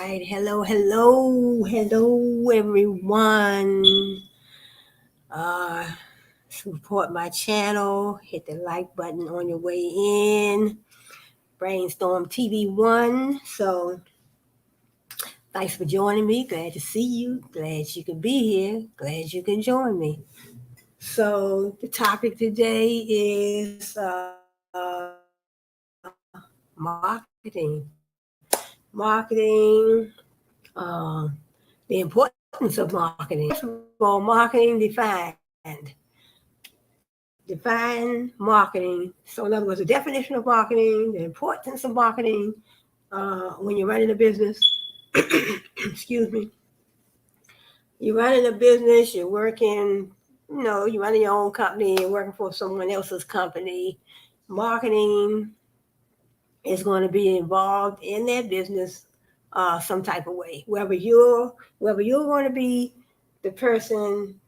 right. Hello, everyone. Uh, Support my channel. Hit the like button on your way in. Brainstorm TV1. So, thanks for joining me. Glad to see you. Glad you can be here. Glad you can join me. So, the topic today is marketing, the importance of marketing. First of all, marketing defined. Define marketing. So, in other words, the definition of marketing, the importance of marketing when you're running a business. Excuse me. You're running a business, you're working, you're running your own company, you're working for someone else's company. Marketing is going to be involved in that business some type of way. Whether you're going to be the person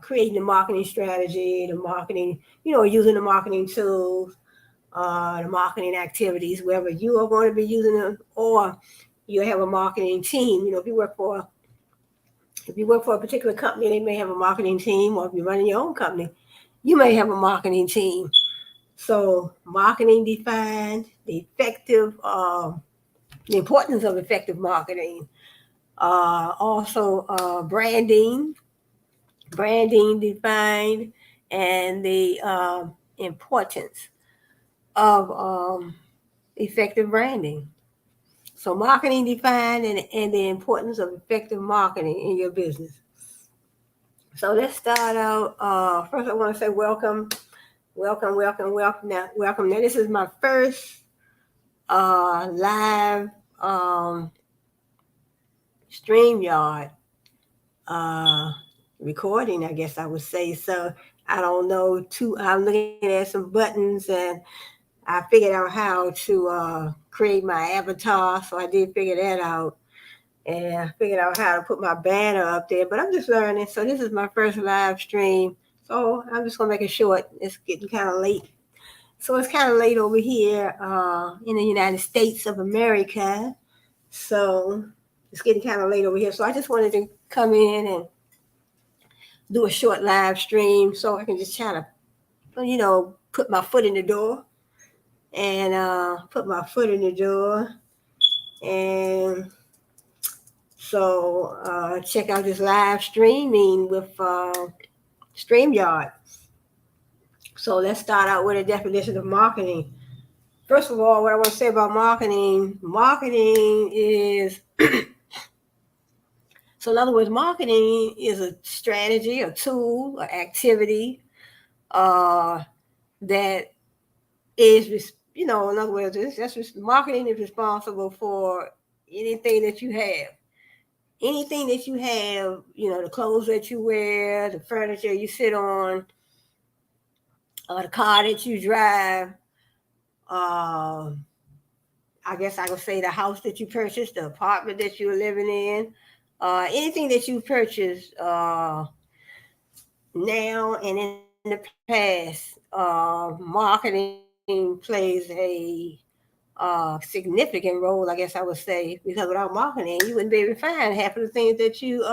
creating the marketing strategy, the marketing, using the marketing tools, the marketing activities, whether you are going to be using them or you have a marketing team. If you work for a particular company, they may have a marketing team, or if you're running your own company, you may have a marketing team. So marketing defined, the importance of effective marketing. Also branding defined, and the importance of effective branding. So marketing defined, and the importance of effective marketing in your business. So let's start out. First, I want to say welcome. Now, this is my first live StreamYard uh, recording, I guess I would say. So I don't know. I'm looking at some buttons, and I figured out how to create my avatar. So I did figure that out, and I figured out how to put my banner up there. But I'm just learning. So this is my first live stream. So I'm just gonna make it short. It's getting kind of late. So it's kind of late over here in the United States of America. So it's getting kind of late over here. So I just wanted to come in and do a short live stream so I can just try to, put my foot in the door and and so check out this live streaming with StreamYard. So let's start out with a definition of marketing. First of all, what I want to say about marketing is so in other words, marketing is a strategy, a tool, an activity uh, that is, in other words, marketing is responsible for anything that you have. Anything that you have, the clothes that you wear, the furniture you sit on, the car that you drive, uh, I guess I would say the house that you purchased, the apartment that you're living in, anything that you purchase now and in the past, marketing plays a significant role, I guess I would say, because without marketing, you wouldn't be able to find half of the things that you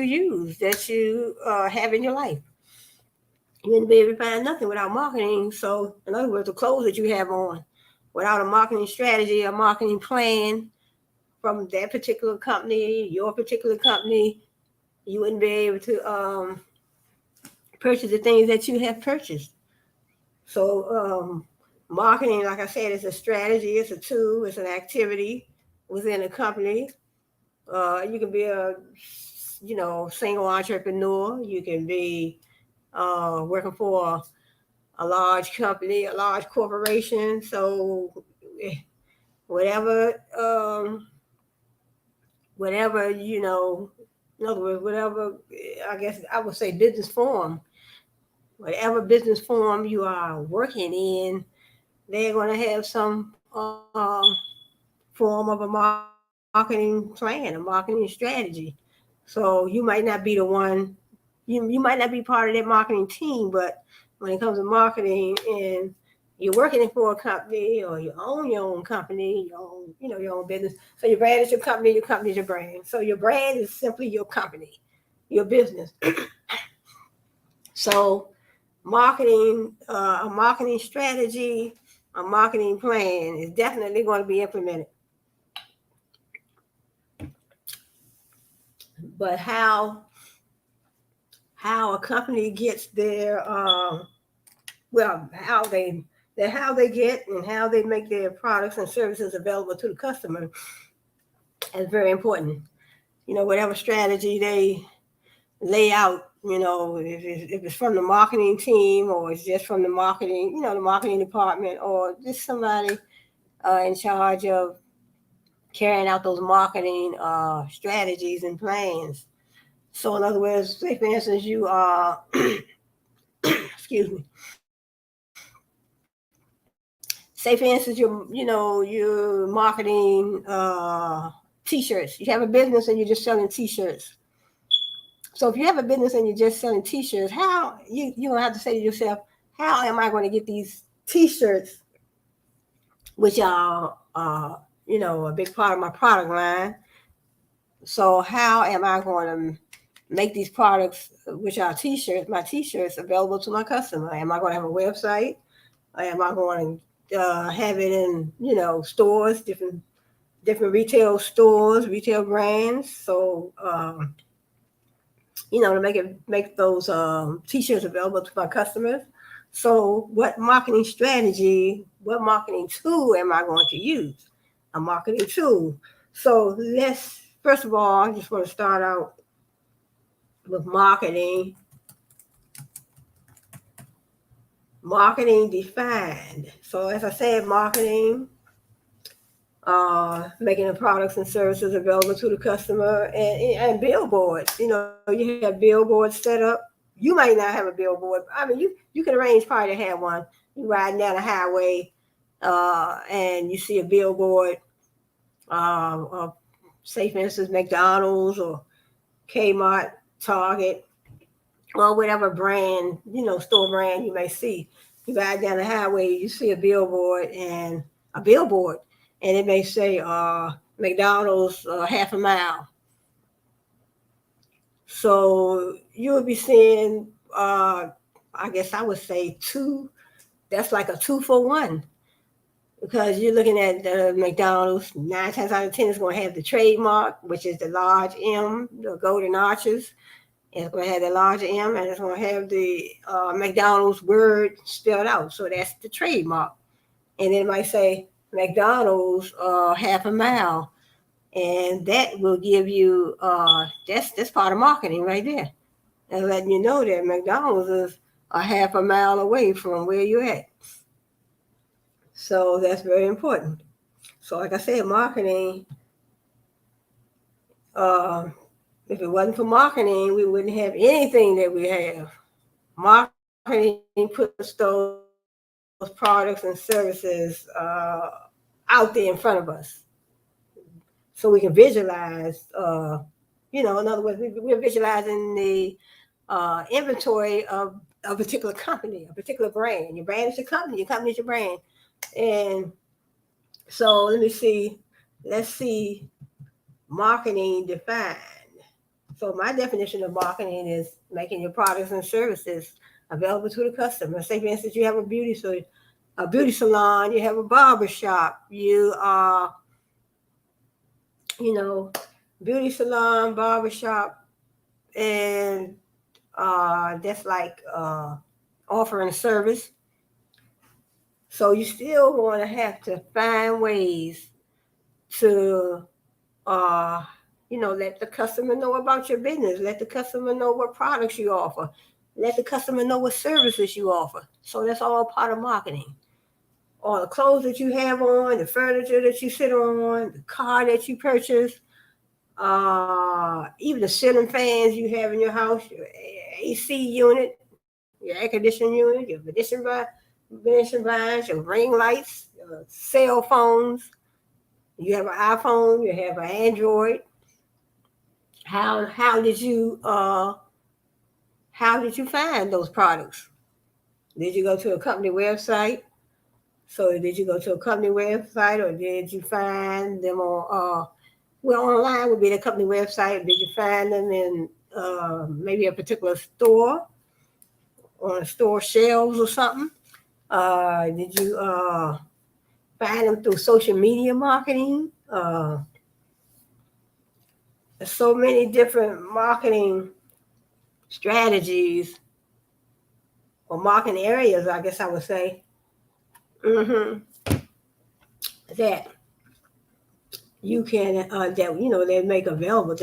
use, that you have in your life. You wouldn't be able to find nothing without marketing. So, in other words, the clothes that you have on, without a marketing strategy, a marketing plan from that particular company, your particular company, you wouldn't be able to purchase the things that you have purchased. So, marketing, like I said, is a strategy, it's a tool, it's an activity within a company. You can be a, single entrepreneur. You can be working for a large company, a large corporation. So, whatever, whatever, in other words, whatever, I guess I would say business form, whatever business form you are working in, they're going to have some form of a marketing plan, a marketing strategy. So you might not be the one, you might not be part of that marketing team, but when it comes to marketing and you're working for a company or you own your own company, your own business. So your brand is your company is your brand. So your brand is simply your company, your business. So a marketing strategy, a marketing plan is definitely going to be implemented. But how a company gets their how they get and how they make their products and services available to the customer is very important. Whatever strategy they lay out, if it's from the marketing team or it's just from the marketing department or just somebody in charge of carrying out those marketing strategies and plans. So in other words, say for instance, you are, excuse me, say for instance, you're marketing t-shirts. You have a business and you're just selling t-shirts. So if you have a business and you're just selling t-shirts, how you're gonna have to say to yourself, how am I going to get these t-shirts, which are a big part of my product line? So how am I going to make these products, which are t-shirts, my t-shirts, available to my customer? Am I going to have a website? Or am I going to have it in stores, different retail stores, retail brands? So to make those t-shirts available to my customers. So what marketing tool am I going to use? A marketing tool. So first of all, I just want to start out with marketing defined. So as I said, marketing, making the products and services available to the customer, and billboards. You have billboards set up. You might not have a billboard. I mean, you can arrange probably to have one. You riding down the highway, and you see a billboard, say for instance McDonald's or Kmart, Target, or whatever brand, store brand you may see. You ride down the highway, you see a billboard, and it may say McDonald's half a mile. So you would be seeing, I guess I would say two. That's like a 2-for-1, because you're looking at the McDonald's. 9 times out of 10 is going to have the trademark, which is the large M, the golden arches. It's going to have the large M, and it's going to have the McDonald's word spelled out. So that's the trademark. And then it might say McDonald's half a mile. And that will give you, that's part of marketing right there. And letting you know that McDonald's is a half a mile away from where you're at. So that's very important. So like I said, marketing, if it wasn't for marketing, we wouldn't have anything that we have. Marketing puts those products and services out there in front of us, so we can visualize. In other words, we're visualizing the inventory of a particular company, a particular brand. Your brand is your company. Your company is your brand. And so let's see marketing defined. So my definition of marketing is making your products and services available to the customer. Say for instance, you have a beauty salon, you have a barber shop, you are, beauty salon, barber shop, and that's like offering a service. So you still want to have to find ways to let the customer know about your business. Let the customer know what products you offer. Let the customer know what services you offer. So that's all part of marketing. All the clothes that you have on, the furniture that you sit on, the car that you purchase, even the ceiling fans you have in your house, your AC unit, your air conditioning unit, your ventilation blinds, your ring lights, your cell phones. You have an iPhone, you have an Android. How did you find those products? Did you go to a company website? So did you go to a company website, or did you find them on online would be the company website? Did you find them in maybe a particular store, on store shelves or something? Did you find them through social media marketing? There's so many different marketing strategies or marketing areas, I guess I would say, that you can that they make available.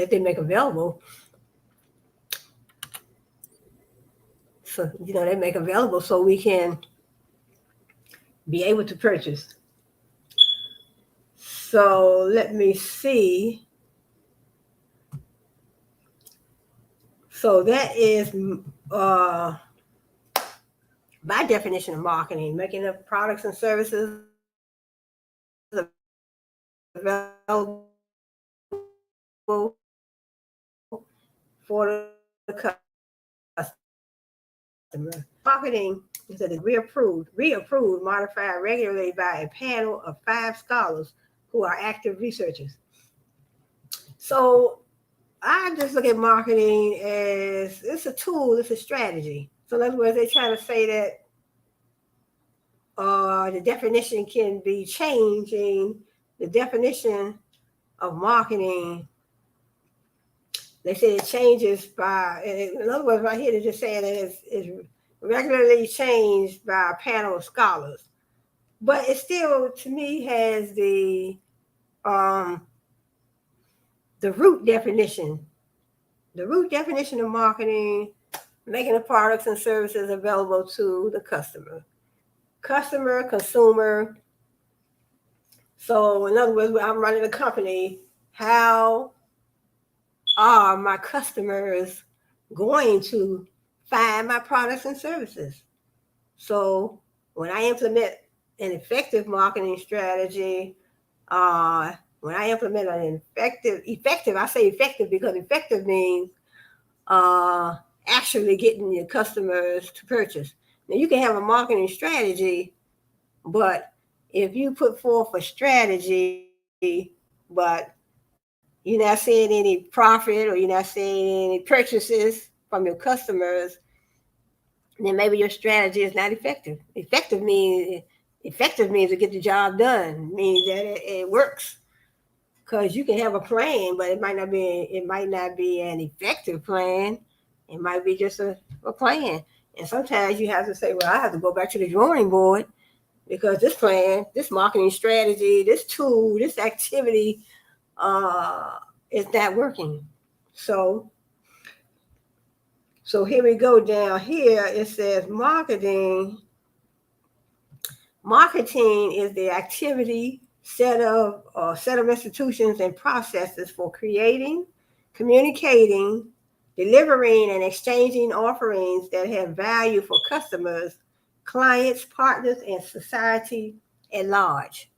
So they make available so we can be able to purchase. So let me see. So that is by definition of marketing, making the products and services available for the customer. Marketing is a reapproved, modified regularly by a panel of 5 scholars who are active researchers. So I just look at marketing as it's a tool, it's a strategy. So in other words, they're trying to say that the definition can be changing. The definition of marketing, they say it changes by, in other words, right here they're just saying that it's regularly changed by a panel of scholars. But it still, to me, has the root definition. The root definition of marketing, making the products and services available to the customer. Customer, consumer. So in other words, I'm running a company. How are my customers going to find my products and services? So when I implement an effective marketing strategy, when I implement an effective, I say effective because effective means actually getting your customers to purchase. Now you can have a marketing strategy, but if you put forth a strategy, but you're not seeing any profit or you're not seeing any purchases from your customers, then maybe your strategy is not effective. Effective means to get the job done. It means that it works. Because you can have a plan, but it might not be an effective plan. It might be just a plan. And sometimes you have to say, well, I have to go back to the drawing board because this plan, this marketing strategy, this tool, this activity is not working. So here we go down here. It says marketing. Marketing is the activity set of institutions and processes for creating, communicating, delivering, and exchanging offerings that have value for customers, clients, partners, and society at large.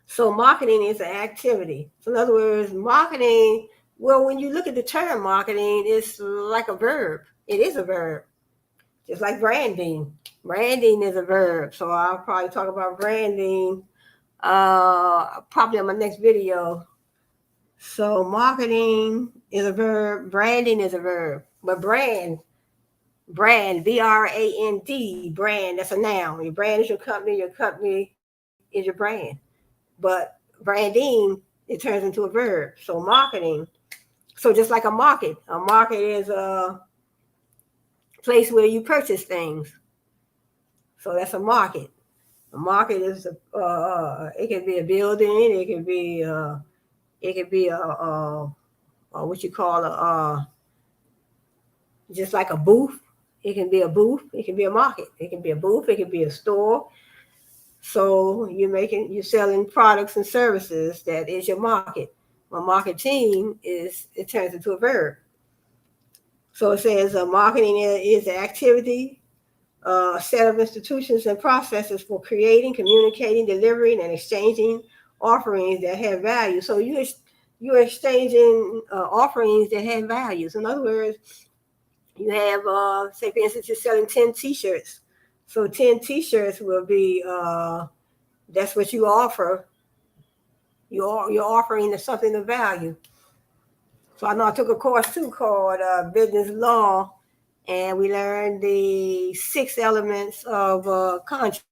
So marketing is an activity. So in other words, marketing, well, when you look at the term marketing, it's like a verb. It is a verb. Just like branding. Branding is a verb. So I'll probably talk about branding probably on my next video. So marketing is a verb. Branding is a verb. But brand, B-R-A-N-D, brand, that's a noun. Your brand is your company is your brand. But branding, it turns into a verb. So marketing. So just like a market is a place where you purchase things. So that's a market. A market is it can be a building. It can be what you call just like a booth. It can be a booth. It can be a market. It can be a booth. It can be a store. So you're selling products and services. That is your market. Well, marketing it turns into a verb. So it says marketing is an activity, a set of institutions and processes for creating, communicating, delivering, and exchanging offerings that have value. So you're exchanging offerings that have values. In other words, you have, say, for instance, you're selling 10 T-shirts. So 10 t-shirts will be, that's what you offer. You're offering something of value. So I know I took a course too called Business Law, and we learned the 6 elements of contract.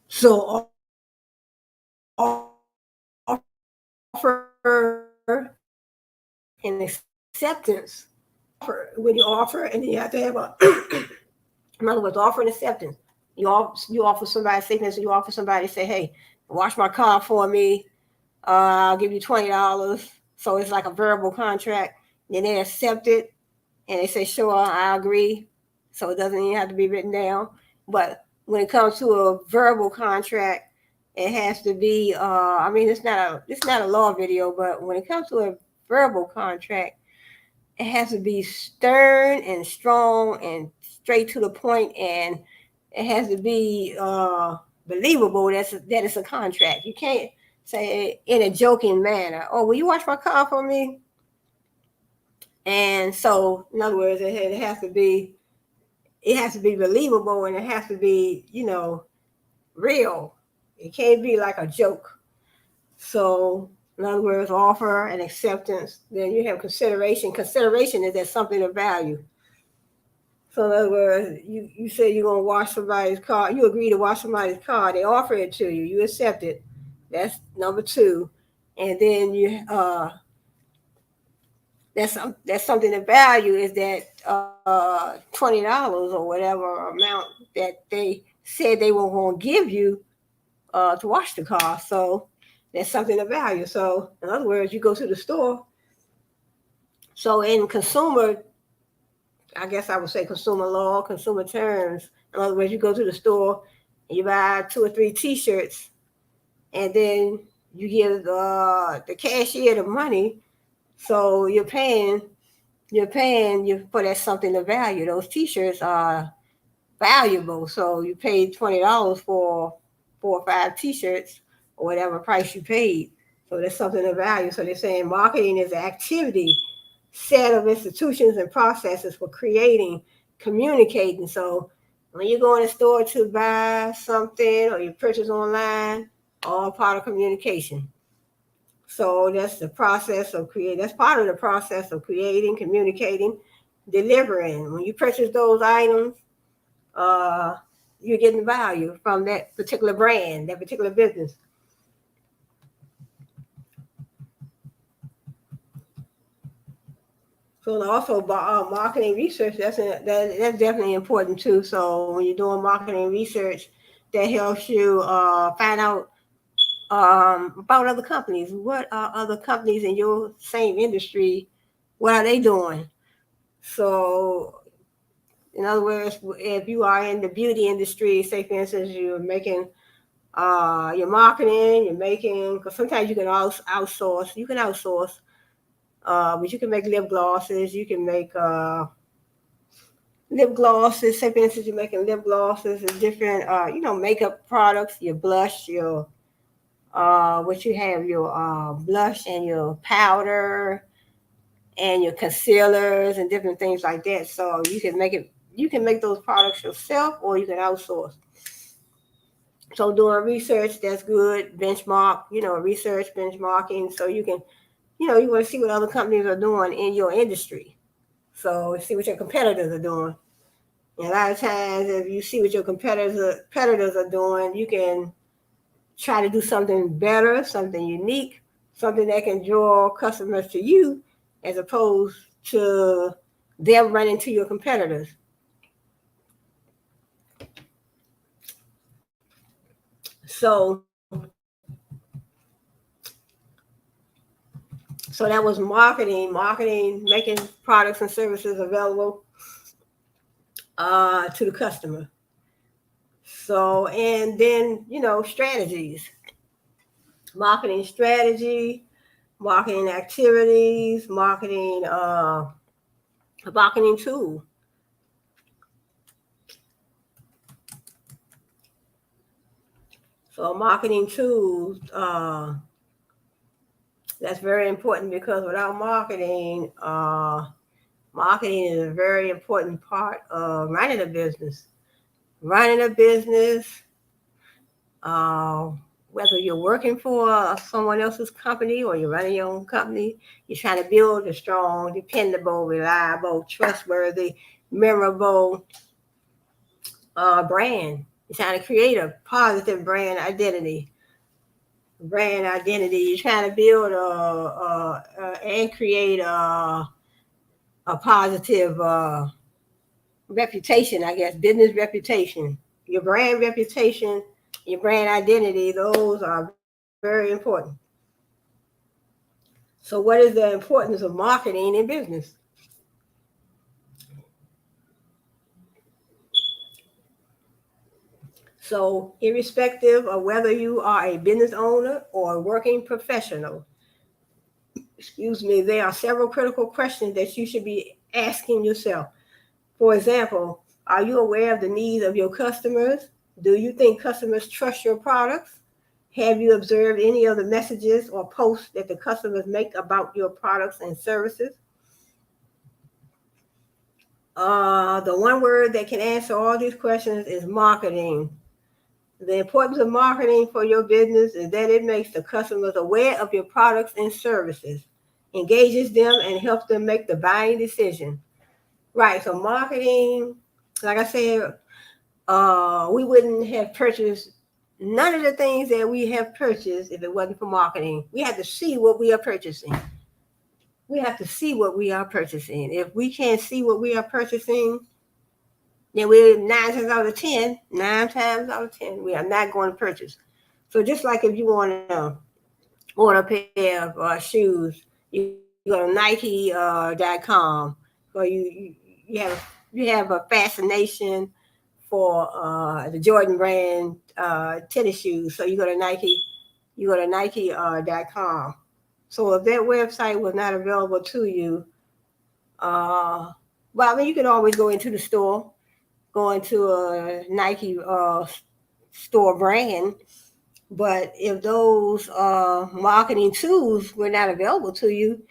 So offer and acceptance. When you offer, and then you have to have a, in other words, offer and acceptance. You offer somebody, say for instance, you offer somebody, say, hey, wash my car for me. I'll give you $20. So it's like a verbal contract. Then they accept it, and they say, sure, I agree. So it doesn't even have to be written down. But when it comes to a verbal contract, it has to be. I mean, it's not a law video, but when it comes to a verbal contract, it has to be stern and strong and straight to the point, and it has to be believable. That it's a contract. You can't say in a joking manner, "Oh, will you wash my car for me?" And so, in other words, it has to be believable, and it has to be real. It can't be like a joke. So, in other words, offer and acceptance. Then you have consideration. Consideration is that something of value. So, in other words, you say you're going to wash somebody's car. You agree to wash somebody's car. They offer it to you. You accept it. That's number two. And then that's something of value is that $20 or whatever amount that they said they were going to give you to wash the car. So that's something of value. So in other words, you go to the store. So in consumer, I guess I would say consumer law, consumer terms. In other words, you go to the store and you buy 2 or 3 t-shirts, and then you give the cashier the money. So you're paying you for that something of value. Those t-shirts are valuable. So you paid $20 for 4 or 5 t-shirts or whatever price you paid. So that's something of value. So they're saying marketing is an activity set of institutions and processes for creating, communicating. So when you go in the store to buy something or you purchase online, all part of communication. So that's the process of creating. That's part of the process of creating, communicating, delivering. When you purchase those items, uh, you're getting value from that particular brand, that particular business. So also marketing research, that's definitely important too. So when you're doing marketing research, that helps you find out about other companies. What are other companies in your same industry? What are they doing? So in other words, if you are in the beauty industry, say for instance, you're making your marketing, you're making, because sometimes you can outsource. You can outsource, but you can make lip glosses. You can make lip glosses. Say for instance, you're making lip glosses and different, makeup products. Your blush, your what you have, your blush and your powder and your concealers and different things like that. So you can make it. You can make those products yourself, or you can outsource. So doing research, that's good. Benchmark, research, benchmarking. So you can, you want to see what other companies are doing in your industry. So see what your competitors are doing. And a lot of times, if you see what your competitors are doing, you can try to do something better, something unique, something that can draw customers to you, as opposed to them running to your competitors. So So that was marketing, making products and services available to the customer. So, and then, strategies, marketing strategy, marketing activities, marketing tool. So marketing tools, that's very important because without marketing, Marketing is a very important part of running a business. Running a business, uh, whether you're working for someone else's company or you're running your own company, you're trying to build a strong, dependable, reliable, trustworthy, memorable brand. You're trying to create a positive brand identity. You're trying to build and create a positive reputation, I guess, business reputation. Your brand reputation, your brand identity, those are very important. So, what is the importance of marketing in business? So, irrespective of whether you are a business owner or a working professional, there are several critical questions that you should be asking yourself. For example, are you aware of the needs of your customers? Do you think customers trust your products? Have you observed any of the messages or posts that the customers make about your products and services? The one word that can answer all these questions is marketing. The importance of marketing for your business is that it makes the customers aware of your products and services, engages them, and helps them make the buying decision. Right. So marketing, like I said, we wouldn't have purchased none of the things that we have purchased if it wasn't for marketing. We have to see what we are purchasing. We have to see what we are purchasing. If we can't see what we are purchasing, then we're nine times out of 10, we are not going to purchase. So just like if you want to order a pair of shoes, you go to Nike.com, or you have a fascination for the Jordan brand tennis shoes. So you go to Nike.com. So if that website was not available to you, well, I mean, you can always go into the store, go into a Nike store brand. But if those marketing tools were not available to you,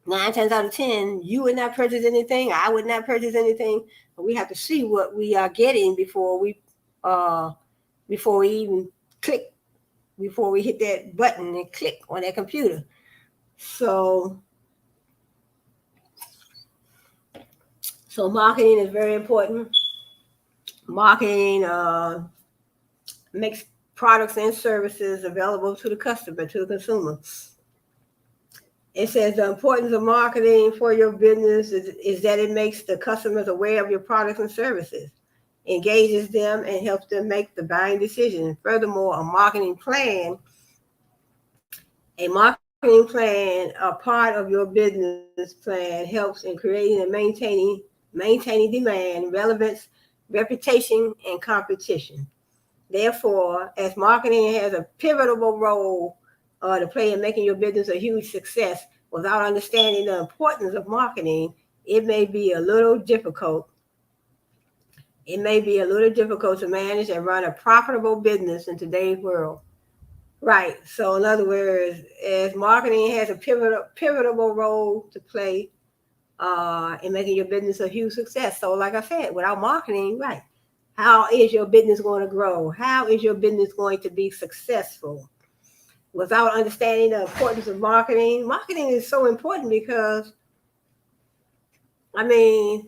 9 times out of 10, you would not purchase anything. I would not purchase anything. But we have to see what we are getting before we even click, before we hit that button and click on that computer. So, marketing is very important. Marketing makes products and services available to the customer, to the consumer. It says the importance of marketing for your business is that it makes the customers aware of your products and services, engages them, and helps them make the buying decision. Furthermore, a part of your business plan, helps in creating and maintaining demand, relevance, reputation, and competition. Therefore, as marketing has a pivotal role to play in making your business a huge success, without understanding the importance of marketing, it may be a little difficult. It may be a little difficult to manage and run a profitable business in today's world. Right. So, in other words, as marketing has a pivotal role to play in making your business a huge success. So, like I said, without marketing, right, how is your business going to grow? How is your business going to be successful? Without understanding the importance of marketing, marketing is so important because, I mean,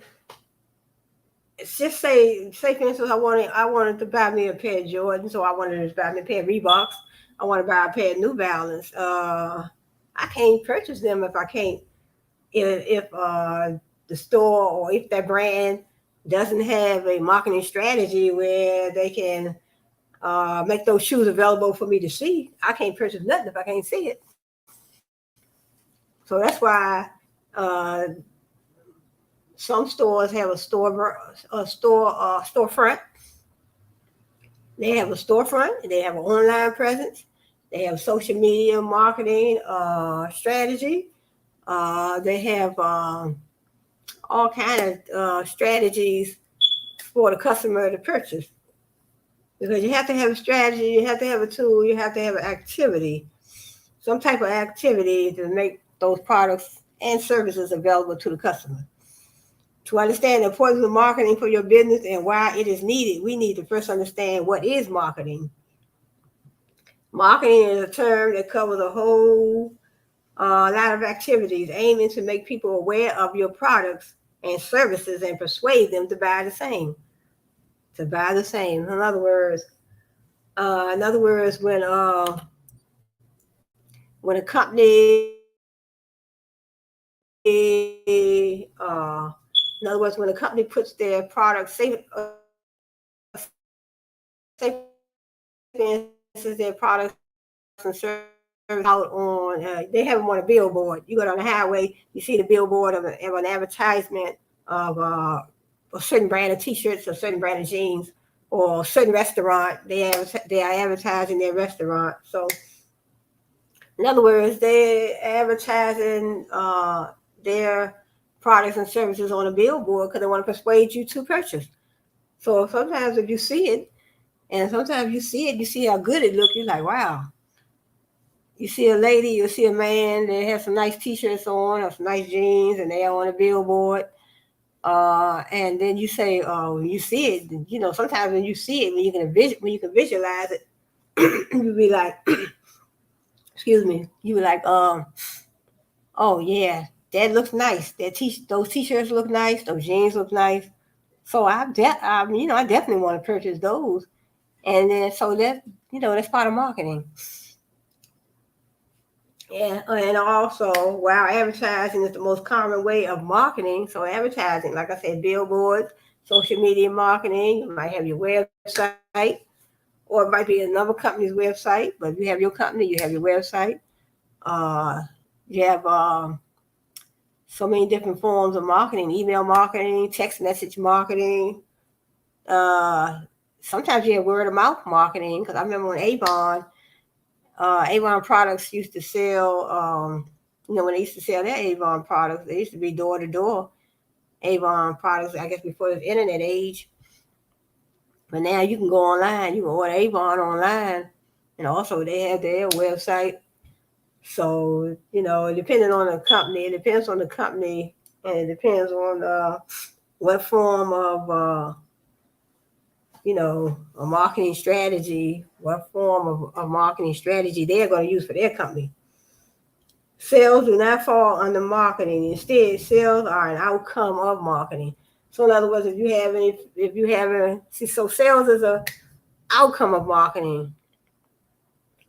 it's just say for instance, I wanted to buy me a pair of Jordans, so I wanted to buy me a pair of Reeboks. I want to buy a pair of New Balance. I can't purchase them if I can't, if the store or if that brand doesn't have a marketing strategy where they can make those shoes available for me to see. I can't purchase nothing if I can't see it. So that's why uh, some stores have storefront. They have a storefront. They have an online presence. They have social media marketing strategy. They have all kind of strategies for the customer to purchase. Because you have to have a strategy, you have to have a tool, you have to have an activity, some type of activity to make those products and services available to the customer. To understand the importance of marketing for your business and why it is needed, we need to first understand what is marketing. Marketing is a term that covers a whole lot of activities aiming to make people aware of your products and services and persuade them to buy the same. To buy the same. In other words, when a company, when a company puts their products, say for instance, their products and services out on, they have them on a billboard. You go down the highway, you see the billboard of an advertisement of a certain brand of T-shirts, a certain brand of jeans, or a certain restaurant. They are advertising their restaurant. So, in other words, they're advertising their products and services on a billboard because they want to persuade you to purchase. So sometimes if you see it, and sometimes you see how good it looks, you're like, wow. You see a lady, you see a man, they have some nice T-shirts on or some nice jeans, and they are on a billboard. And then you say, oh, you see it. Sometimes when you see it, when you can visualize it, you be like, excuse me, you be like, oh yeah, that looks nice. Those T-shirts look nice. Those jeans look nice. So I definitely want to purchase those. And then so that's part of marketing. Yeah, and also, while advertising is the most common way of marketing, so advertising, like I said, billboards, social media marketing, you might have your website, or it might be another company's website, but if you have your company, you have your website. Uh, you have so many different forms of marketing: email marketing, text message marketing. Uh, Sometimes you have word of mouth marketing, because I remember when Avon products used to sell, when they used to sell their Avon products, they used to be door to door Avon products, I guess before the internet age. But now you can go online, you can order Avon online, and also they have their website. So, it depends on the company, and it depends on what form of, a marketing strategy, what form of marketing strategy they're going to use for their company. Sales do not fall under marketing. Instead, sales are an outcome of marketing. So in other words, so sales is an outcome of marketing.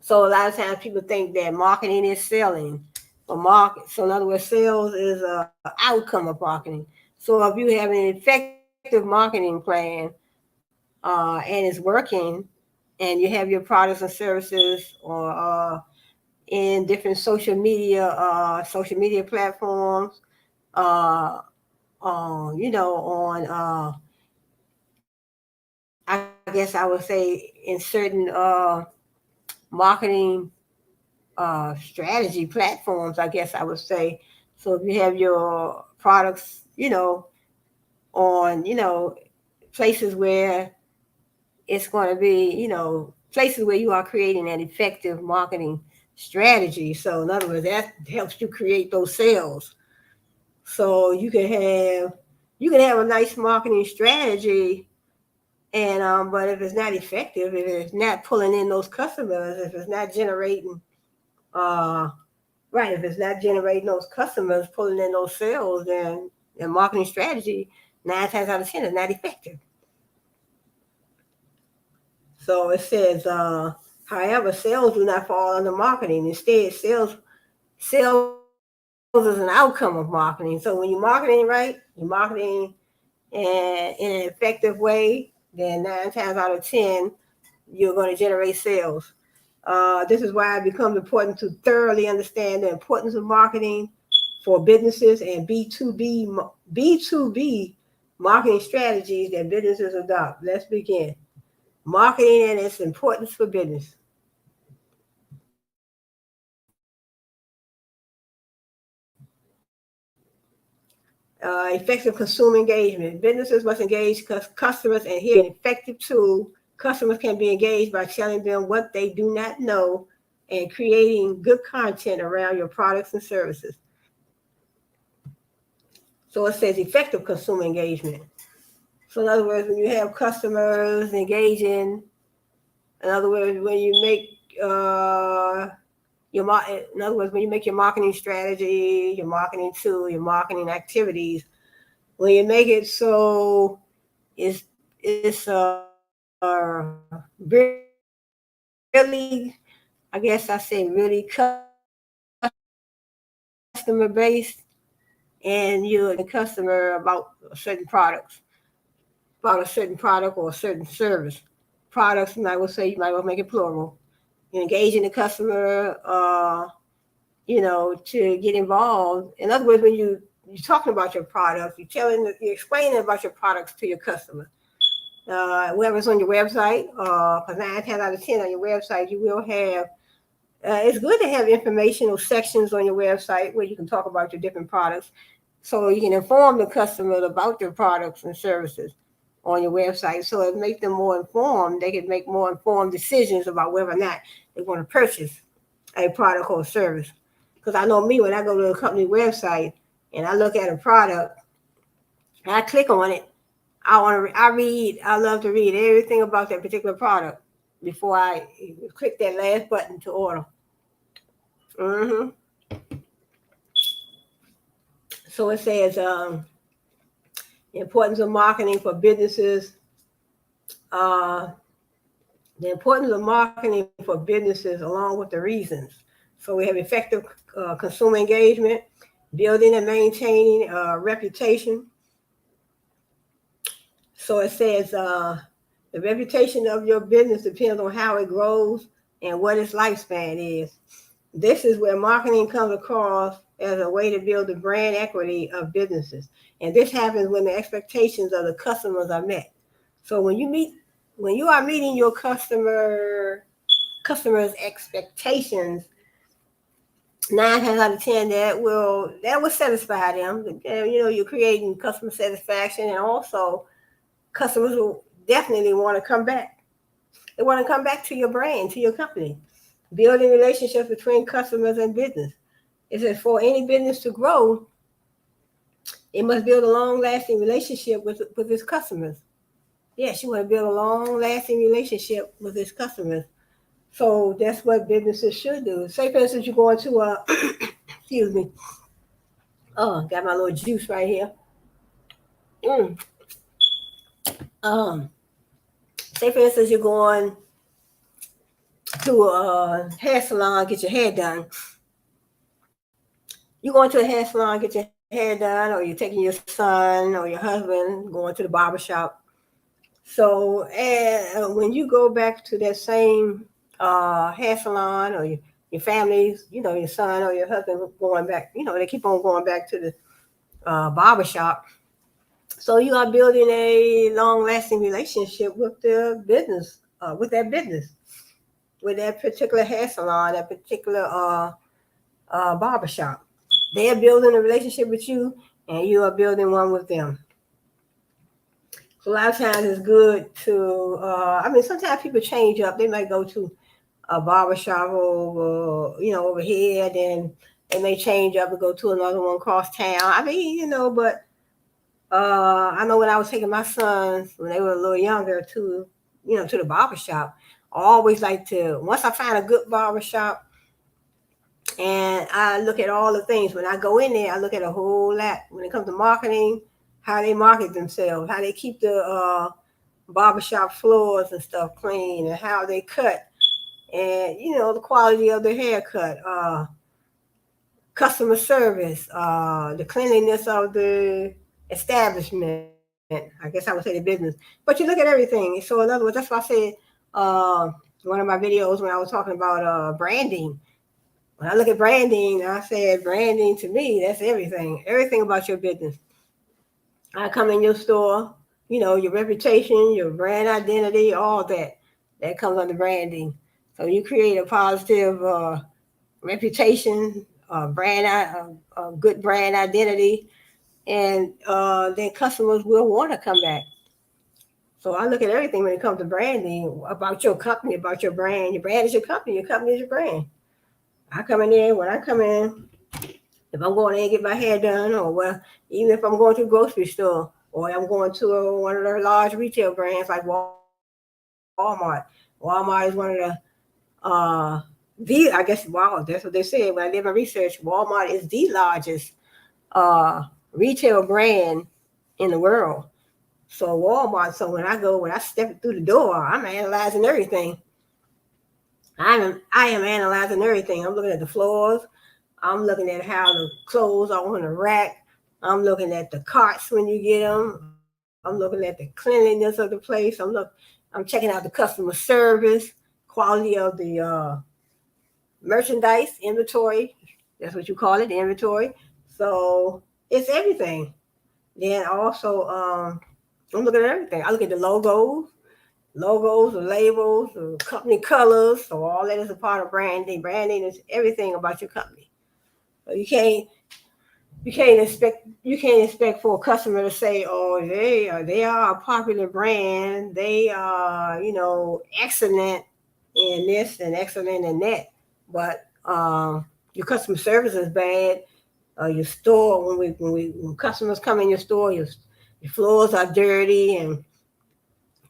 So a lot of times people think that marketing is selling. So in other words, sales is an outcome of marketing. So if you have an effective marketing plan, and it's working, and you have your products and services or in different social media platforms, uh, on I guess I would say in certain marketing strategy platforms, I guess I would say. So if you have your products, on places where it's going to be, places where you are creating an effective marketing strategy. So in other words, that helps you create those sales. So you can have a nice marketing strategy, and but if it's not effective, if it's not pulling in those customers, if it's not generating uh right, if it's not generating those customers, pulling in those sales, then the marketing strategy 9 times out of 10 is not effective. So it says, however, sales do not fall under marketing. Instead, sales is an outcome of marketing. So when you're marketing right, you're marketing in an effective way, then 9 times out of 10, you're going to generate sales. This is why it becomes important to thoroughly understand the importance of marketing for businesses and B2B marketing strategies that businesses adopt. Let's begin. Marketing and its importance for business. Effective consumer engagement. Businesses must engage customers, and here an effective tool. Customers can be engaged by telling them what they do not know and creating good content around your products and services. So it says effective consumer engagement. So in other words, when you have customers engaging, in other words, when you make in other words, when you make your marketing strategy, your marketing tool, your marketing activities, when you make it so it's really, I guess I say really customer based, and you're educating the customer about certain products, about a certain product or a certain service. Products, and I will say you might well make it plural. You're engaging the customer, to get involved. In other words, when you're talking about your product, you're explaining about your products to your customer. Whether it's on your website, because 9 times out of 10 on your website, you will have. It's good to have informational sections on your website where you can talk about your different products, so you can inform the customer about your products and services on your website. So it makes them more informed. They can make more informed decisions about whether or not they want to purchase a product or service. Because I know me, when I go to a company website and I look at a product, and I click on it, I love to read everything about that particular product before I click that last button to order. Mm-hmm. So it says the importance of marketing for businesses. The importance of marketing for businesses, along with the reasons. So we have effective consumer engagement, building and maintaining reputation. So it says the reputation of your business depends on how it grows and what its lifespan is. This is where marketing comes across as a way to build the brand equity of businesses. And this happens when the expectations of the customers are met. So when you are meeting your customers' expectations, 9 times out of 10 that will satisfy them. You're creating customer satisfaction, and also customers will definitely want to come back. They want to come back to your brand, to your company. Building relationships between customers and business. It says for any business to grow, it must build a long-lasting relationship with its customers. Yes, you want to build a long-lasting relationship with its customers. So that's what businesses should do. Say, for instance, you're going to excuse me. Oh, got my little juice right here. Mm. Um, Say, for instance, you're going to a hair salon, get your hair done. You're going to a hair salon, get your hair done, or you're taking your son or your husband going to the barbershop. So when you go back to that same hair salon, or your families, your son or your husband going back, they keep on going back to the barbershop. So you are building a long-lasting relationship with the business, with that particular hair salon, that particular barbershop. They are building a relationship with you, and you are building one with them. So a lot of times it's good to, sometimes people change up. They might go to a barbershop over here, then they may change up and go to another one across town. But I know when I was taking my sons, when they were a little younger, to the barbershop, I always like to, once I find a good barbershop, and I look at all the things. When I go in there, I look at a whole lot. When it comes to marketing, how they market themselves, how they keep the barbershop floors and stuff clean, and how they cut, and the quality of their haircut, customer service, the cleanliness of the establishment. I guess I would say the business. But you look at everything. So in other words, that's why I said one of my videos when I was talking about branding. When I look at branding, I said branding to me, that's everything. Everything about your business. I come in your store, your reputation, your brand identity, all that comes under branding. So you create a positive reputation, good brand identity, and then customers will want to come back. So I look at everything when it comes to branding about your company, about your brand. Your brand is your company is your brand. When I come in, If I'm going in and get my hair done, or well, even if I'm going to a grocery store, or I'm going to one of the large retail brands like Walmart. Walmart is one of I guess, wow, that's what they said when I did my research. Walmart is the largest uh, retail brand in the world. So Walmart. So when I step through the door, I'm analyzing everything. I am analyzing everything. I'm looking at the floors. I'm looking at how the clothes are on the rack. I'm looking at the carts when you get them. I'm looking at the cleanliness of the place. I'm checking out the customer service, quality of the merchandise, inventory. That's what you call it, the inventory. So it's everything. Then also, I'm looking at everything. I look at the logos, the labels, the company colors. So all that is a part of branding. Branding is everything about your company. So you can't expect for a customer to say, oh, they are a popular brand. They are, excellent in this and excellent in that. But your customer service is bad. Your store, when customers come in your store, your floors are dirty and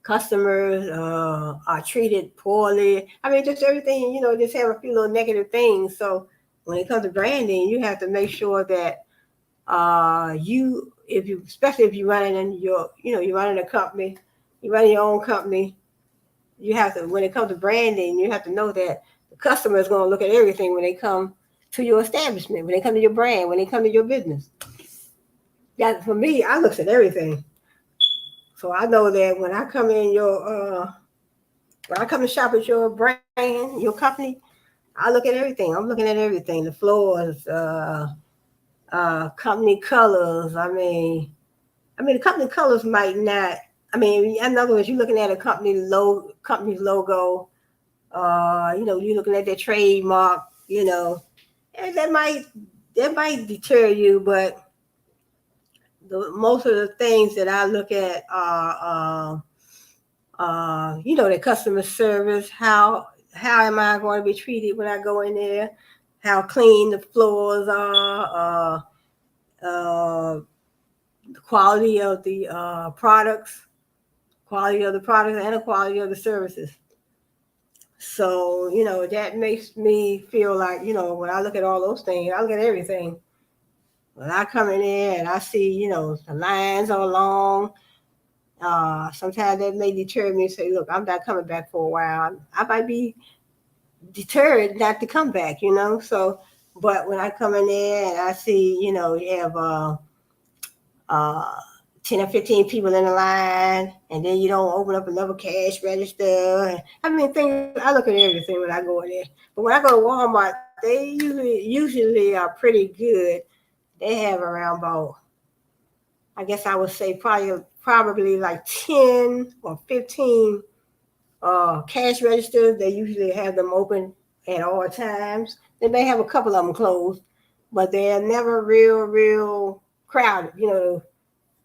customers are treated poorly. I mean, just everything, just have a few little negative things. So when it comes to branding, you have to make sure that especially if you're running in you're running a company, you run your own company, you have to, when it comes to branding, you have to know that the customer is going to look at everything when they come to your establishment, when they come to your brand, when they come to your business. That for me, I look at everything. So I know that when I come to shop at your brand, your company, I look at everything. I'm looking at everything, the floors, company colors. The company colors might not. In other words, you're looking at a company's logo. You're looking at their trademark. And that might deter you, but most of the things that I look at are, the customer service. How am I going to be treated when I go in there? How clean the floors are. The quality of the products and the quality of the services. So, that makes me feel like, when I look at all those things, I look at everything. When I come in there and I see, the lines are long, sometimes that may deter me and say, look, I'm not coming back for a while. I might be deterred not to come back, So, but when I come in there and I see, you have uh, 10 or 15 people in the line, and then you don't open up another cash register. I look at everything when I go in there. But when I go to Walmart, they usually are pretty good. They have around about, I guess I would say probably like 10 or 15 cash registers. They usually have them open at all times. They may have a couple of them closed, but they're never real crowded.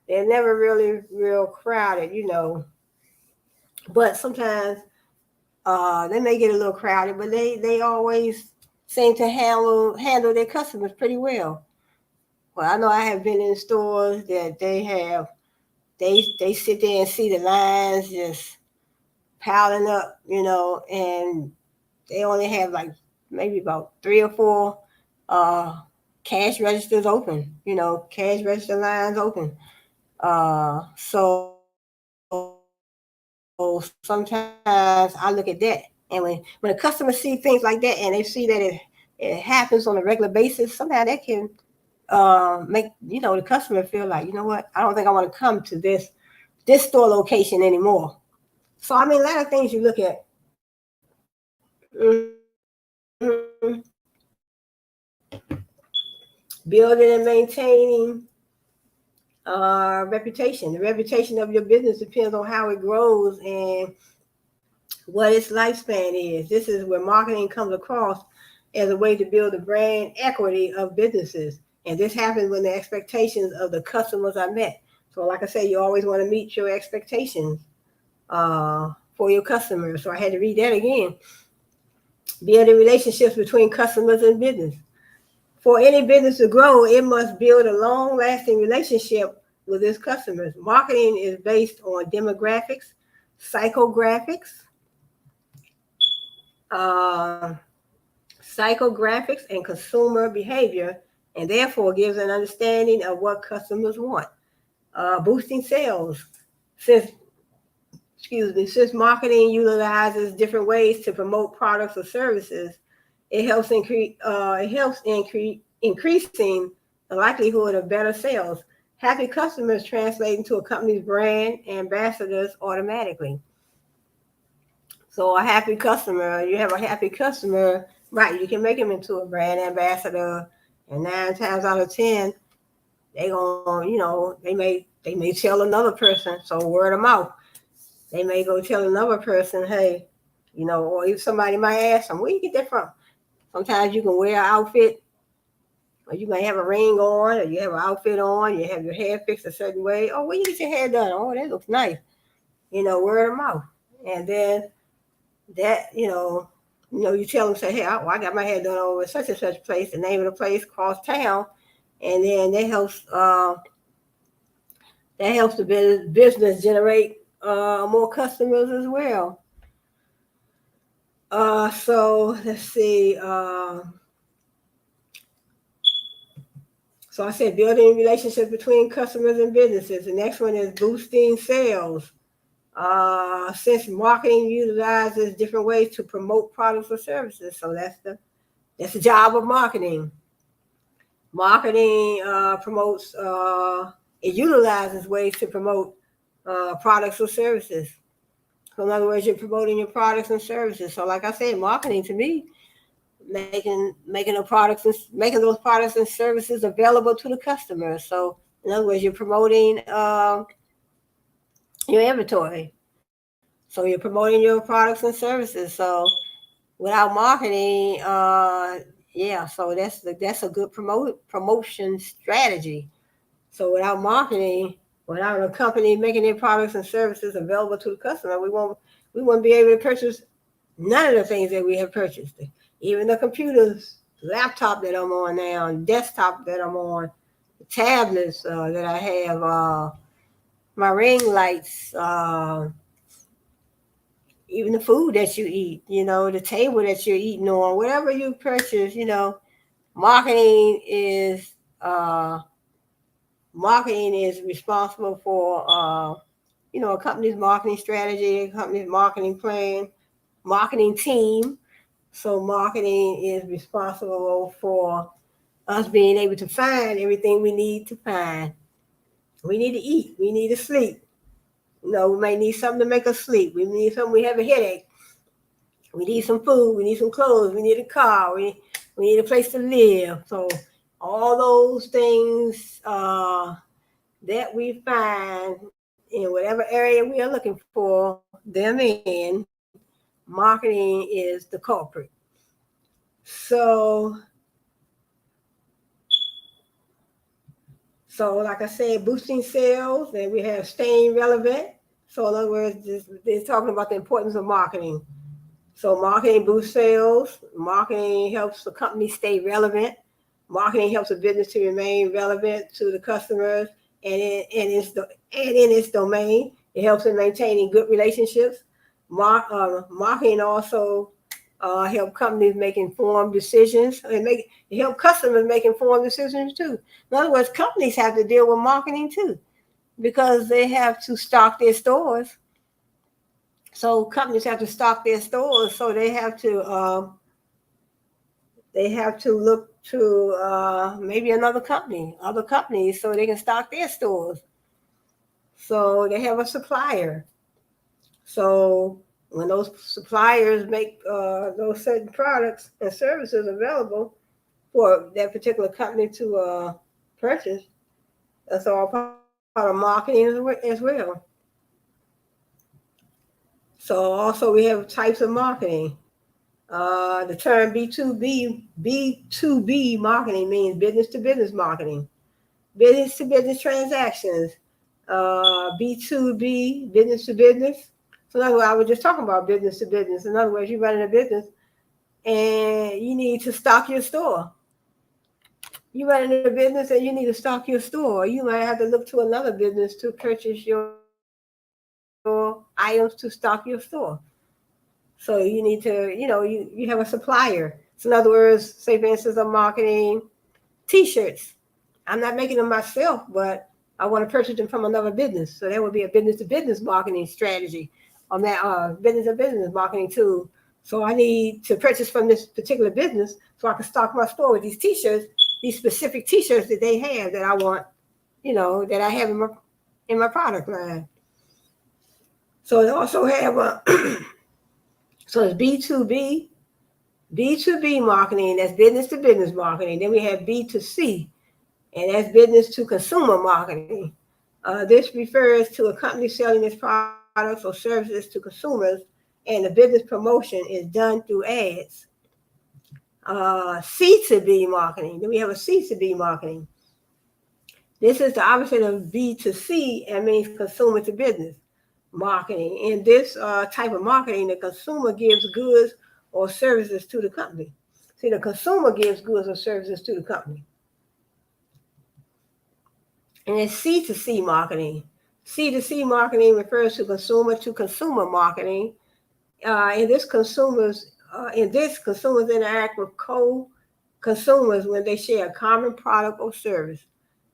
They're never really real crowded. But sometimes they may get a little crowded, but they always seem to handle their customers pretty well. Well, I know I have been in stores that they sit there and see the lines just piling up, and they only have like maybe about 3 or 4 uh, cash registers open, cash register lines open. So sometimes I look at that, and when a customer see things like that, and they see that it happens on a regular basis, sometimes that can make the customer feel like, what, I don't think I want to come to this store location anymore. So a lot of things you look at. Building and maintaining reputation. The reputation of your business depends on how it grows and what its lifespan is. This is where marketing comes across as a way to build the brand equity of businesses. And this happens when the expectations of the customers are met. So like I say, you always want to meet your expectations for your customers. So I had to read that again. Building relationships between customers and business. For any business to grow, it must build a long-lasting relationship with its customers. Marketing is based on demographics, psychographics, uh, psychographics, and consumer behavior, and therefore gives an understanding of what customers want. Boosting sales. Since marketing utilizes different ways to promote products or services, it helps increasing the likelihood of better sales. Happy customers translate into a company's brand ambassadors automatically. So a happy customer, you have a happy customer, right? You can make them into a brand ambassador, and 9 times out of 10, they gonna, they may tell another person. So word of mouth, they may go tell another person, hey, or if somebody might ask them, where you get that from? Sometimes you can wear an outfit, or you may have a ring on, or you have an outfit on, you have your hair fixed a certain way. Oh, where you get your hair done? Oh, that looks nice. Word of mouth. And then that, you tell them, say, hey, I got my hair done over at such and such place, the name of the place across town. And then that helps the business generate more customers as well. So let's see. So I said building relationships between customers and businesses. The next one is boosting sales. Since marketing utilizes different ways to promote products or services, so that's the job of marketing. Marketing promotes. It utilizes ways to promote products or services. So in other words, you're promoting your products and services. So like I said, marketing to me, making those products and services available to the customer. So in other words, you're promoting your inventory. So you're promoting your products and services. So without marketing, so that's a good promotion strategy. So without marketing, without a company making their products and services available to the customer, we won't be able to purchase none of the things that we have purchased. Even the computers, laptop that I'm on now, desktop that I'm on, the tablets that I have, my ring lights, even the food that you eat, the table that you're eating on, whatever you purchase, marketing is responsible for a company's marketing strategy, a company's marketing plan, marketing team. So marketing is responsible for us being able to find everything we need to find. We need to eat. We need to sleep. We may need something to make us sleep. We need something. We have a headache. We need some food. We need some clothes. We need a car. We need a place to live. So all those things that we find in whatever area we are looking for them in, marketing is the culprit. So like I said, boosting sales, then we have staying relevant. So in other words, they're talking about the importance of marketing. So marketing boosts sales. Marketing helps the company stay relevant. Marketing helps a business to remain relevant to the customers and in its domain. It helps in maintaining good relationships. Marketing also help companies make informed decisions. It help customers make informed decisions too. In other words, companies have to deal with marketing too, because they have to stock their stores. So companies have to stock their stores. So they have to look to maybe other companies, so they can stock their stores. So they have a supplier. So when those suppliers make those certain products and services available for that particular company to purchase, that's all part of marketing as well. So also we have types of marketing. The term B2B marketing means business to business marketing, business to business transactions. B2B, business to business. So in other words, I was just talking about business to business. In other words, you're running a business and you need to stock your store. You run a business and you need to stock your store. You might have to look to another business to purchase your items to stock your store. So you need to, you have a supplier. So in other words, say for instance, I'm marketing T-shirts. I'm not making them myself, but I want to purchase them from another business. So that would be a business-to-business marketing strategy on that business-to-business marketing tool. So I need to purchase from this particular business so I can stock my store with these T-shirts, these specific T-shirts that they have that I want, that I have in my product line. So it also have a so it's B2B marketing, that's business to business marketing. Then we have B2C, and that's business to consumer marketing. This refers to a company selling its products or services to consumers, and the business promotion is done through ads. C2B marketing. Then we have a C2B marketing. This is the opposite of B2C, and means consumer to business marketing. In this type of marketing, the consumer gives goods or services to the company. See, the consumer gives goods or services to the company. And it's C2C marketing. C2C marketing refers to consumer marketing. In this, consumers interact with co-consumers when they share a common product or service.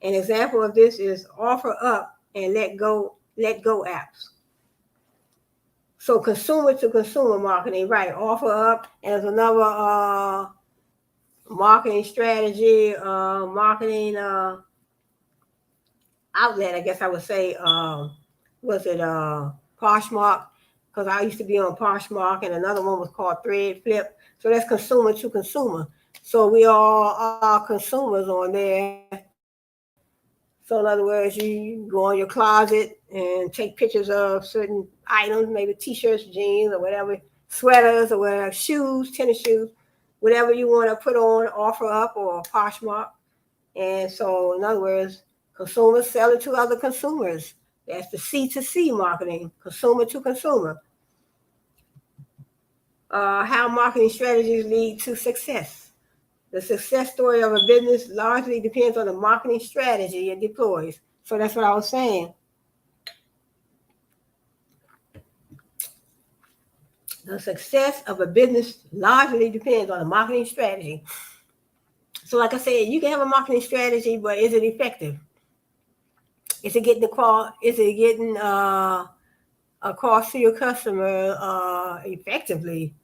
An example of this is offer up and let go apps. So consumer to consumer marketing, right? Offer up, and there's another marketing strategy, marketing outlet, I guess I would say. Was it Poshmark? Because I used to be on Poshmark, and another one was called Thread Flip. So that's consumer to consumer. So we all are consumers on there. So in other words, you go in your closet and take pictures of certain items, maybe T-shirts, jeans, or whatever, sweaters or whatever, shoes, tennis shoes, whatever you want to put on, offer up or Poshmark. And so in other words, consumers sell it to other consumers. That's the C2C marketing, consumer to consumer. How marketing strategies lead to success. The success story of a business largely depends on the marketing strategy it deploys. So that's what I was saying. The success of a business largely depends on the marketing strategy. So, like I said, you can have a marketing strategy, but is it effective? Is it getting across to your customer effectively?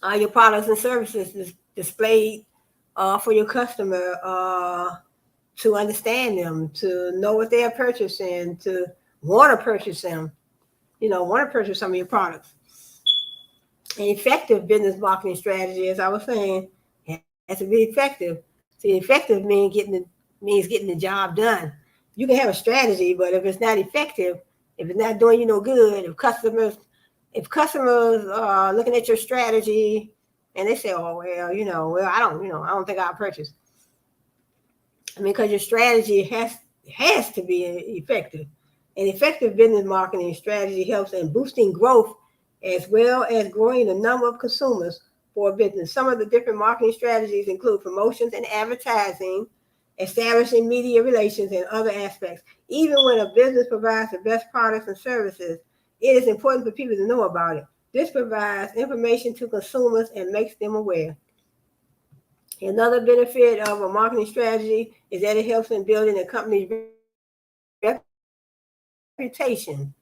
Are your products and services displayed for your customer to understand them, to know what they are purchasing, to want to purchase them, want to purchase some of your products? An effective business marketing strategy, as I was saying, has to be effective. See, effective means getting the job done. You can have a strategy, but if it's not effective, if it's not doing you no good, if customers are looking at your strategy and they say, "Oh well, I don't think I'll purchase." I mean, because your strategy has to be effective. An effective business marketing strategy helps in boosting growth as well as growing the number of consumers for a business. Some of the different marketing strategies include promotions and advertising, establishing media relations, and other aspects. Even when a business provides the best products and services, it is important for people to know about it. This provides information to consumers and makes them aware. Another benefit of a marketing strategy is that it helps in building a company's reputation,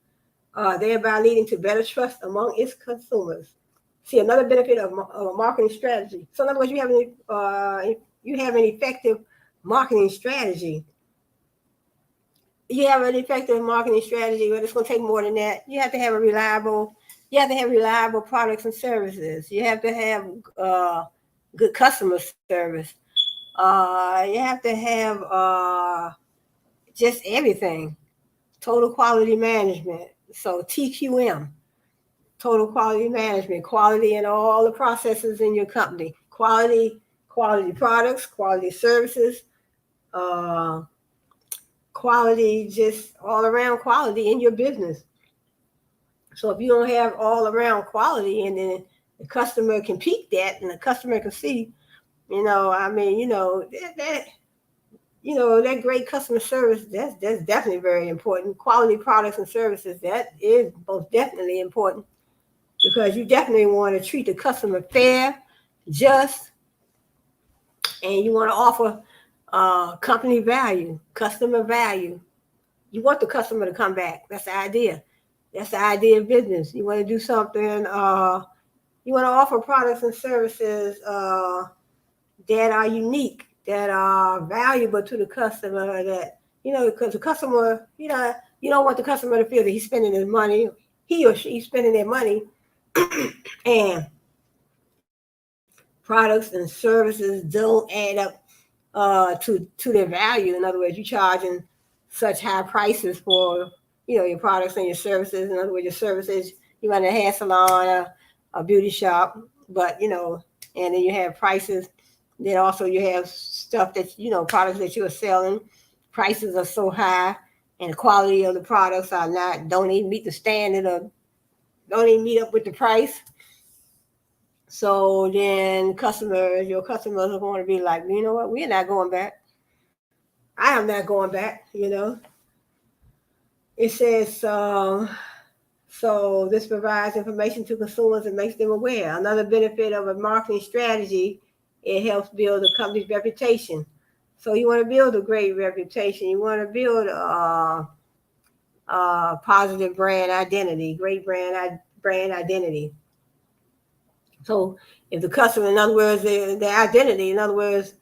thereby leading to better trust among its consumers. See, another benefit of a marketing strategy. So, in other words, you have an effective marketing strategy. You have an effective marketing strategy, but it's going to take more than that. You have to have reliable products and services. You have to have good customer service. You have to have just everything. Total quality management. So TQM, total quality management, quality in all the processes in your company, quality products, quality services, uh, quality, just all around quality in your business. So if you don't have all around quality, and then the customer can peek that, and the customer can see I mean, that great customer service, that's definitely very important. Quality products and services, that is most definitely important, because you definitely want to treat the customer fair, just, and you want to offer company value, customer value. You want the customer to come back. That's the idea. That's the idea of business. You want to do something. You want to offer products and services that are unique, that are valuable to the customer. That because the customer, you don't want the customer to feel that he's spending his money, he or she spending their money, and products and services don't add up to their value. In other words, you're charging such high prices for your products and your services. In other words, your services, you run a hair salon, a beauty shop, but and then you have prices. Then also you have stuff that products that you're selling. Prices are so high, and the quality of the products are not don't even meet the standard, or don't even meet up with the price. So then your customers are going to be like, you know what, we're not going back. I am not going back. It says, so this provides information to consumers and makes them aware. Another benefit of a marketing strategy, it helps build a company's reputation. So you want to build a great reputation. You want to build a positive brand identity, great brand identity. So if the customer, in other words, their identity, in other words,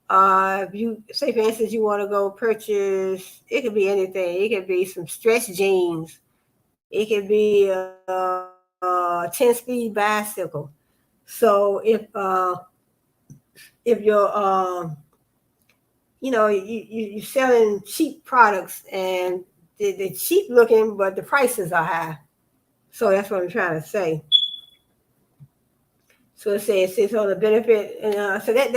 if you say, for instance, you want to go purchase, it could be anything. It could be some stretch jeans. It could be a 10-speed bicycle. So if you're selling cheap products, and they're cheap looking, but the prices are high. So that's what I'm trying to say. So it says on the benefit, and so that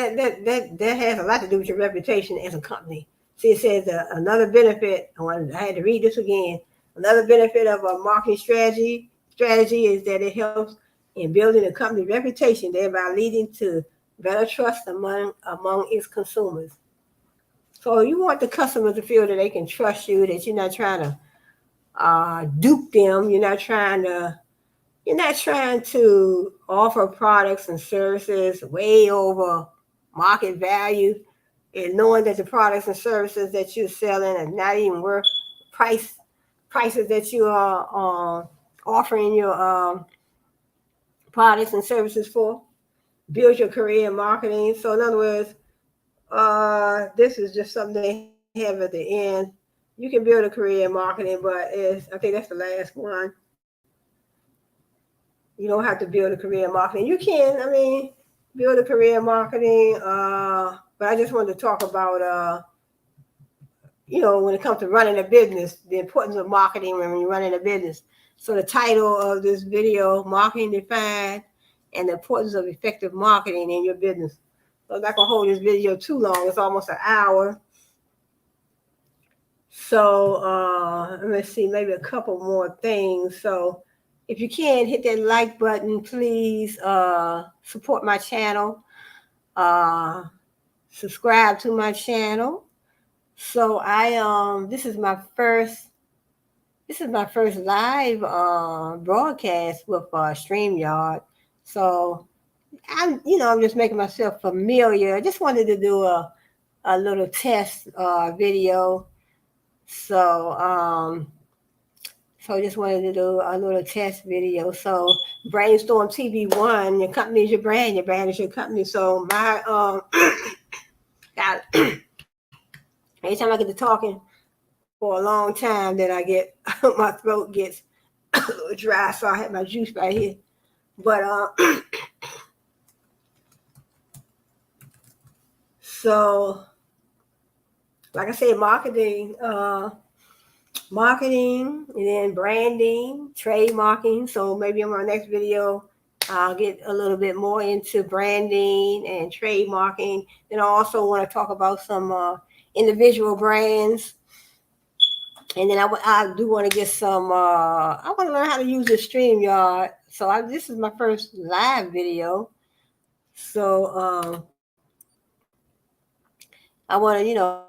has a lot to do with your reputation as a company. See, it says another benefit. I had to read this again. Another benefit of a marketing strategy is that it helps in building a company's reputation, thereby leading to better trust among its consumers. So you want the customers to feel that they can trust you, that you're not trying to dupe them. You're not trying to offer products and services way over market value, and knowing that the products and services that you're selling are not even worth prices that you are offering your products and services for. Build your career in marketing. So in other words, this is just something they have at the end. You can build a career in marketing, but I think that's the last one. You don't have to build a career in marketing. You can, build a career in marketing. But I just wanted to talk about, when it comes to running a business, the importance of marketing when you're running a business. So the title of this video, Marketing Defined, and the importance of effective marketing in your business. So I'm not going to hold this video too long. It's almost an hour. So let me see, maybe a couple more things. So if you can, hit that like button, please. Support my channel. Subscribe to my channel. So this is my first live broadcast with StreamYard. So I'm just making myself familiar. I just wanted to do a little test video. So I just wanted to do a little test video. So Brainstorm TV1, your company is your brand is your company. So my every time I get to talking for a long time, then I get my throat gets a little dry. So I have my juice right here. But so like I said, marketing, and then branding, trademarking. So maybe in my next video, I'll get a little bit more into branding and trademarking. Then I also want to talk about some individual brands. And then I do want to get some, I want to learn how to use the StreamYard. So this is my first live video. So I want to,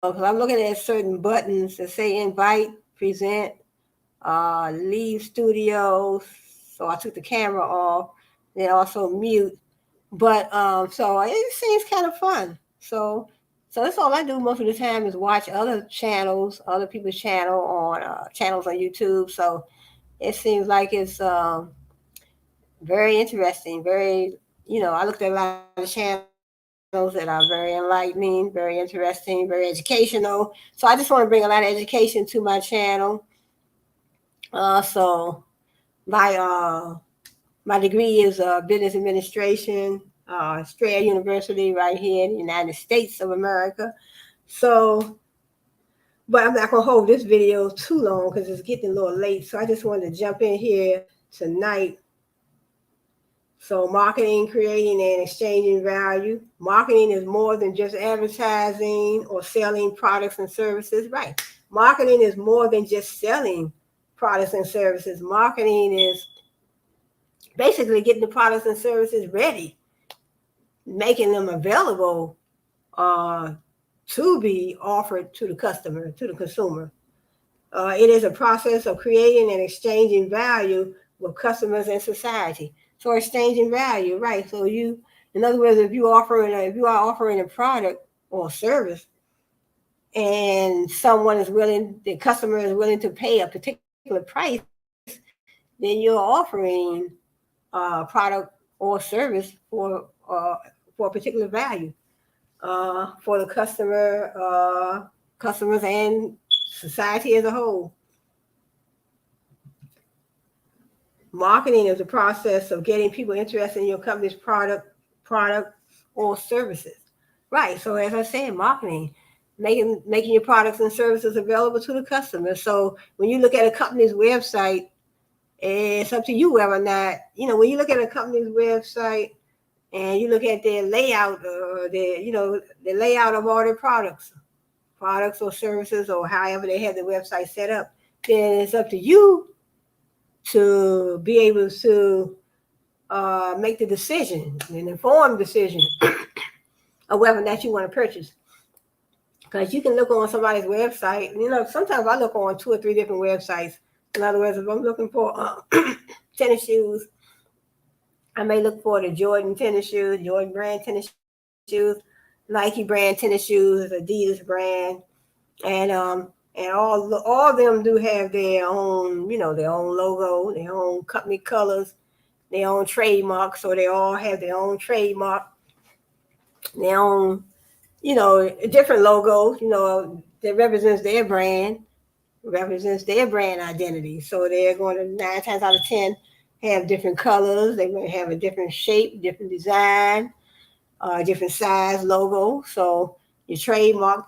because I'm looking at certain buttons that say invite, present, leave studio. So I took the camera off, then also mute. But so it seems kind of fun. So that's all I do most of the time is watch other channels, other people's channels on YouTube. So it seems like it's very interesting. Very, I looked at a lot of channels that are very enlightening, very interesting, very educational. So I just want to bring a lot of education to my channel. So my my degree is business administration, Strayer University, right here in the United States of America. So, but I'm not gonna hold this video too long because it's getting a little late. So I just wanted to jump in here tonight. So marketing, creating, and exchanging value. Marketing is more than just advertising or selling products and services. Right. Marketing is more than just selling products and services. Marketing is basically getting the products and services ready, making them available uh, to be offered to the customer, to the consumer. It is a process of creating and exchanging value with customers and society. So exchanging value, right? So in other words, if you are offering a product or service, and the customer is willing to pay a particular price, then you're offering product or service for a particular value for the customers and society as a whole. Marketing is a process of getting people interested in your company's product or services. Right. So as I said, marketing, making your products and services available to the customer. So when you look at a company's website, it's up to you whether or not, when you look at a company's website and you look at their layout, the layout of all their products or services, or however they have the website set up, then it's up to you to be able to make the decision, an informed decision of whether or not you want to purchase. Because you can look on somebody's website. Sometimes I look on 2 or 3 different websites. In other words, if I'm looking for tennis shoes, I may look for the Jordan tennis shoes, Jordan brand tennis shoes, Nike brand tennis shoes, Adidas brand, and all of them do have their own, their own logo, their own company colors, their own trademark. So they all have their own trademark, their own, different logos, that represents their brand identity. So they're going to 9 times out of 10 have different colors. They're going to have a different shape, different design, different size logo. So their trademark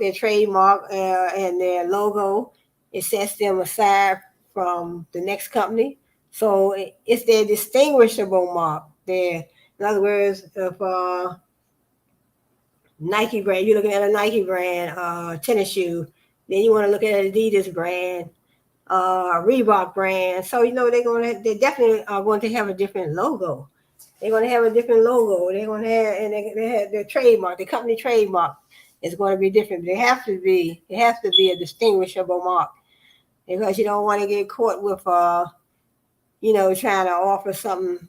and their logo, it sets them aside from the next company. So it's their distinguishable mark. In other words, if Nike brand, you're looking at a Nike brand tennis shoe, then you want to look at an Adidas brand, Reebok brand. So they definitely are going to have a different logo. They're going to have a different logo. They're going to have, and they have their trademark, the company trademark is going to be different. It has to be a distinguishable mark, because you don't want to get caught with, trying to offer something,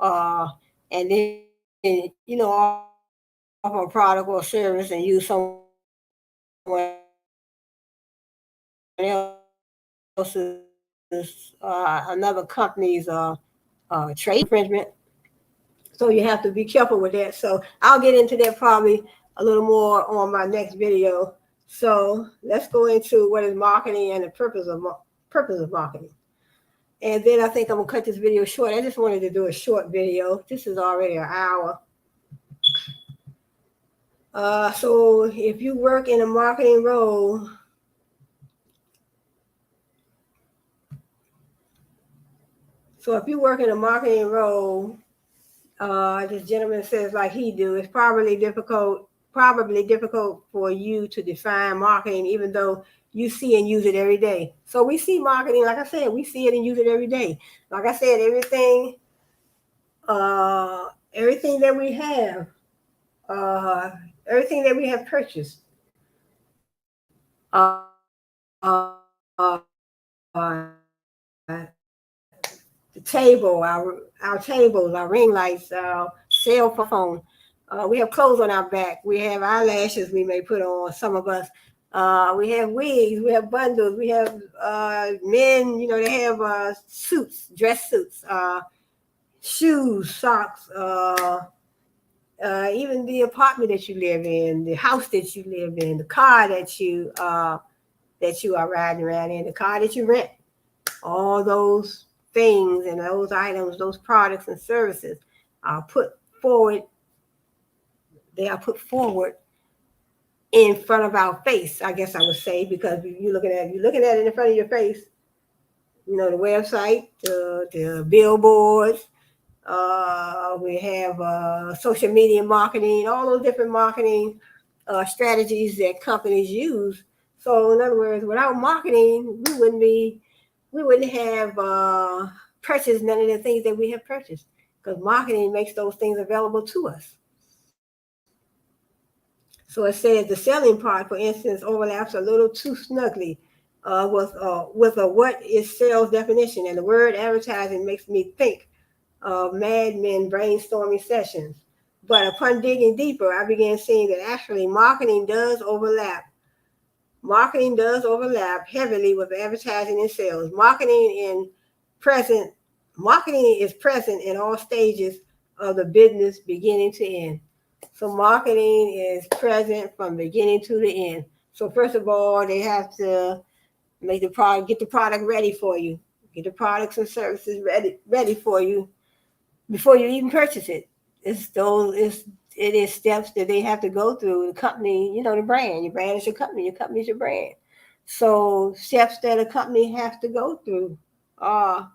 and then, offer a product or service and use someone else's, another company's trade infringement. So you have to be careful with that. So I'll get into that probably a little more on my next video. So let's go into what is marketing and the purpose of marketing. And then I think I'm gonna cut this video short. I just wanted to do a short video. This is already an hour. So if you work in a marketing role, this gentleman says like he do, it's probably difficult for you to define marketing, even though you see and use it every day. So we see marketing, like I said, we see it and use it every day. Like I said, everything that we have everything that we have purchased. The table, our tables, our ring lights, our cell phone. We have clothes on our back. We have eyelashes we may put on. Some of us. We have wigs. We have bundles. We have men. They have suits, dress suits, shoes, socks. Even the apartment that you live in, the house that you live in, the car that you are riding around in, the car that you rent, all those things and those items, those products and services are put forward. They are put forward in front of our face, I guess I would say, because you're looking at it in front of your face. The website, the billboards. We have social media marketing, all those different marketing strategies that companies use. So, in other words, without marketing, we wouldn't have purchased none of the things that we have purchased, because marketing makes those things available to us. So it says the selling part, for instance, overlaps a little too snugly with a what is sales definition, and the word advertising makes me think of Mad Men brainstorming sessions. But upon digging deeper, I began seeing that actually marketing does overlap. Marketing does overlap heavily with advertising and sales. Present Marketing is present in all stages of the business, beginning to end. So marketing is present from beginning to the end. So first of all, they have to make the product, get the product ready for you, get the products and services ready for you before you even purchase it. It is steps that they have to go through. The company, the brand. Your brand is your company. Your company is your brand. So steps that a company has to go through. Uh,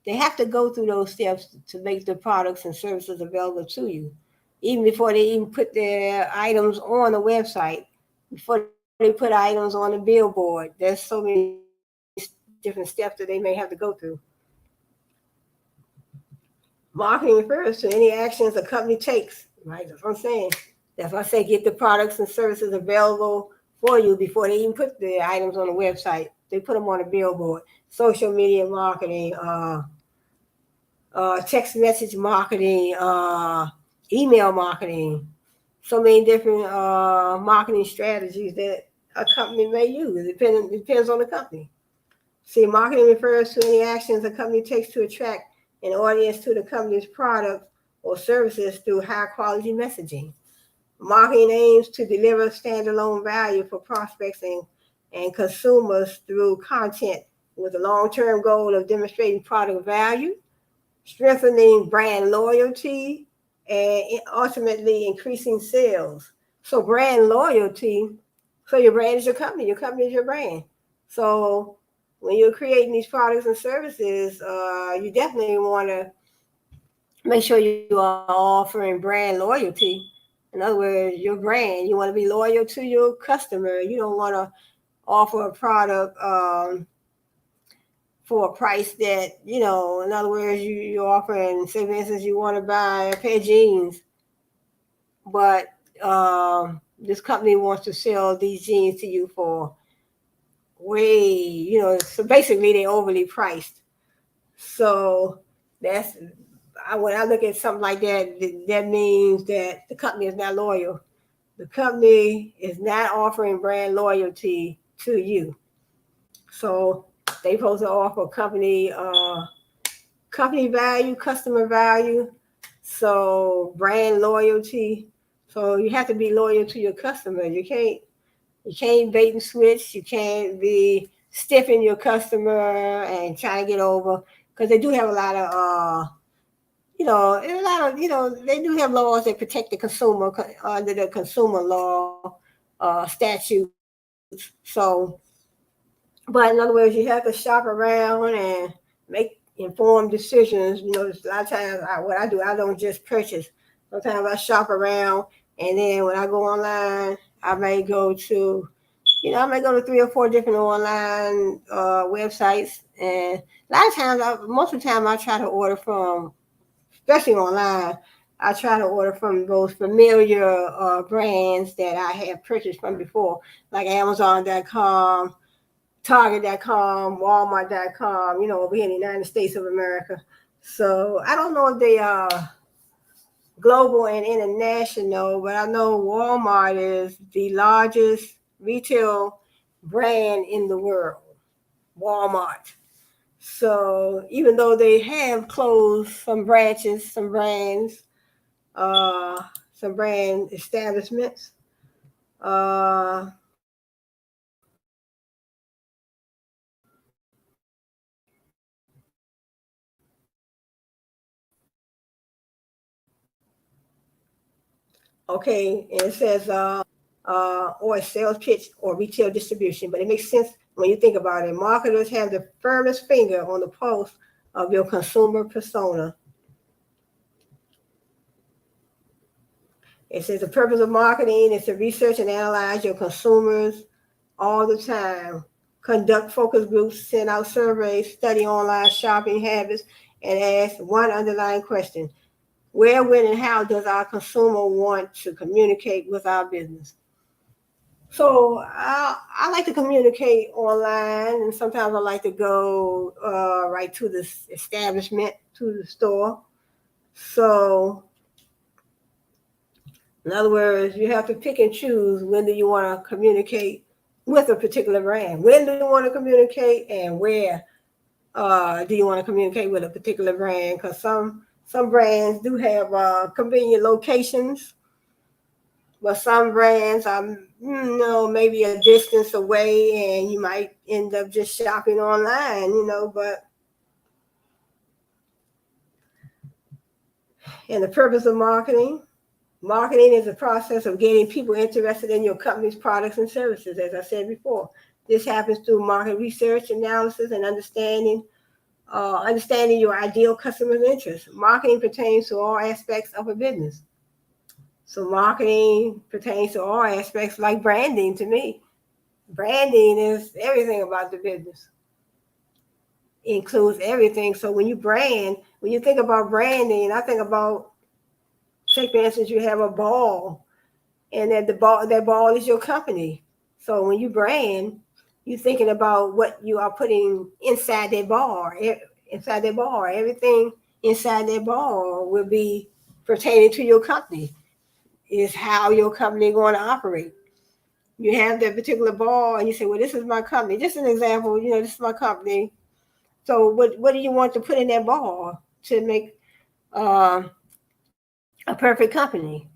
they have to go through those steps to make the products and services available to you, even before they even put their items on the website, before they put items on the billboard. There's so many different steps that they may have to go through. Marketing refers to any actions a company takes, right? That's what I'm saying. That's why I say get the products and services available for you before they even put the items on the website. They put them on a billboard. Social media marketing, text message marketing, email marketing. So many different marketing strategies that a company may use. It depends on the company. See, marketing refers to any actions a company takes to attract an audience to the company's products or services through high quality messaging. Marketing aims to deliver standalone value for prospects and consumers through content with a long term goal of demonstrating product value, strengthening brand loyalty, and ultimately increasing sales. So, brand loyalty, so your brand is your company is your brand. So, when you're creating these products and services, you definitely want to make sure you are offering brand loyalty. In other words, your brand, you want to be loyal to your customer. You don't want to offer a product for a price that, in other words, you're offering, say, for instance, you want to buy a pair of jeans, but this company wants to sell these jeans to you for way, so basically they're overly priced. So that's when I look at something like that, that means that the company is not loyal. The company is not offering brand loyalty to you. So they supposed to offer company value, customer value, so brand loyalty. So you have to be loyal to your customer. You can't bait and switch. You can't be stiffing your customer and trying to get over, because they do have a lot of they do have laws that protect the consumer under the consumer law statutes. So, but in other words, you have to shop around and make informed decisions. A lot of times, what I do, I don't just purchase. Sometimes I shop around, and then when I go online, I may go to 3 or 4 different online websites, and a lot of times, most of the time, I try to order from, especially online, I try to order from those familiar brands that I have purchased from before, like Amazon.com, Target.com, Walmart.com, over here in the United States of America. So I don't know if they are global and international, but I know Walmart is the largest retail brand in the world. Walmart. So even though they have closed some branches, uh, some brand establishments, uh, okay, and it says or a sales pitch or retail distribution, but it makes sense when you think about it. Marketers have the firmest finger on the pulse of your consumer persona. It says the purpose of marketing is to research and analyze your consumers all the time. Conduct focus groups, send out surveys, study online shopping habits, and ask one underlying question: where, when, and how does our consumer want to communicate with our business? So I like to communicate online, and sometimes I like to go right to the establishment, to the store. So in other words, you have to pick and choose when do you want to communicate with a particular brand. When do you want to communicate, and where do you want to communicate with a particular brand? Because some brands do have convenient locations, but some brands are maybe a distance away, and you might end up just shopping online. But and the purpose of marketing is a process of getting people interested in your company's products and services, as I said before. This happens through market research, analysis, and understanding your ideal customer's interests. Marketing pertains to all aspects of a business. So marketing pertains to all aspects, like branding to me. Branding is everything about the business. It includes everything. So when you think about branding, I think about, say for instance, you have a ball, and that ball is your company. So when you brand, you're thinking about what you are putting inside that bar. Everything inside that bar will be pertaining to your company. Is how your company going to operate. You have that particular bar, and you say, "Well, this is my company." Just an example, this is my company. So what do you want to put in that bar to make uh, a perfect company?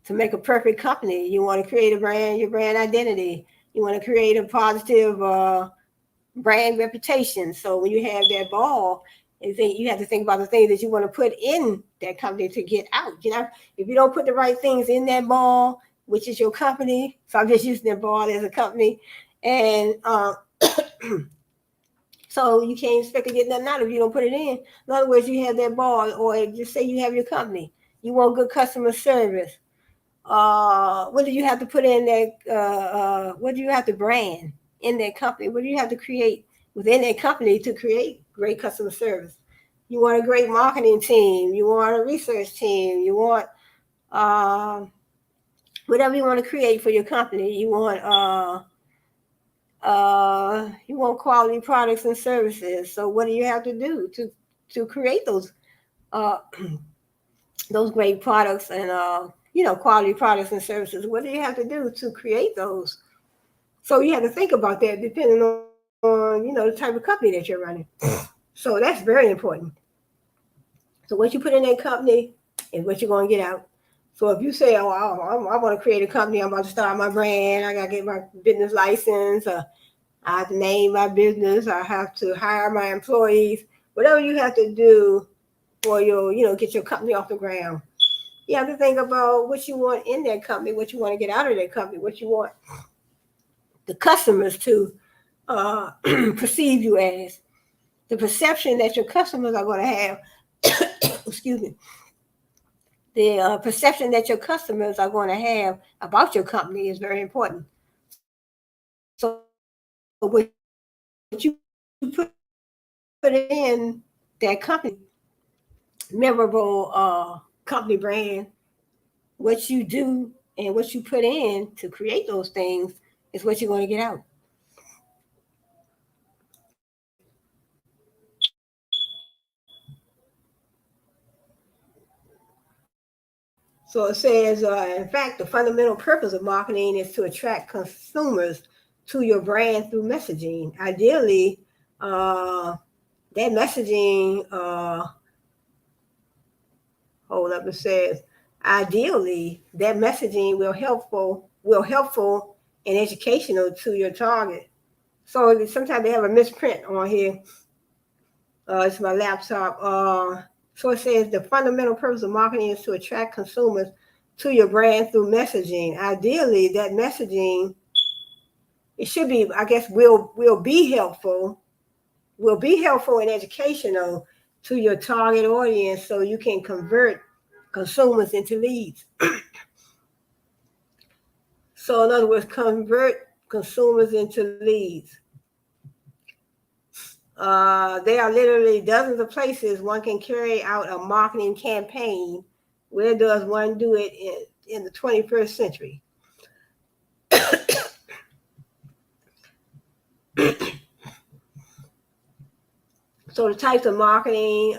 To make a perfect company, you want to create a brand, your brand identity. You want to create a positive brand reputation. So when you have that ball, you have to think about the things that you want to put in that company to get out. If you don't put the right things in that ball, which is your company, so I'm just using that ball as a company, and so you can't expect to get nothing out if you don't put it in. In other words, you have that ball, or just say you have your company. You want good customer service. What do you have to put in that? What do you have to brand in that company? What do you have to create within that company to create great customer service? You want a great marketing team. You want a research team. You want whatever you want to create for your company. You want quality products and services. So what do you have to do to create uh, those great products and quality products and services? What do you have to do to create those? So you have to think about that depending on the type of company that you're running. So that's very important. So what you put in that company is what you're going to get out. So if you say, "Oh, I want to create a company. I'm about to start my brand. I got to get my business license. I have to name my business. I have to hire my employees." Whatever you have to do for get your company off the ground, you have to think about what you want in that company, what you want to get out of that company, what you want the customers to perceive you as. The perception that your customers are going to have, excuse me, the perception that your customers are going to have about your company is very important. So what you put in that company, memorable company brand, what you do and what you put in to create those things is what you're going to get out. So it says, in fact, the fundamental purpose of marketing is to attract consumers to your brand through messaging. Ideally, that messaging, hold up, it says, ideally, that messaging will helpful and educational to your target. So sometimes they have a misprint on here. It's my laptop. So it says the fundamental purpose of marketing is to attract consumers to your brand through messaging. Ideally, that messaging, it should be, I guess, will be helpful and educational to your target audience, so you can convert consumers into leads. So in other words, convert consumers into leads. There are literally dozens of places one can carry out a marketing campaign. Where does one do it in the 21st century? So the types of marketing,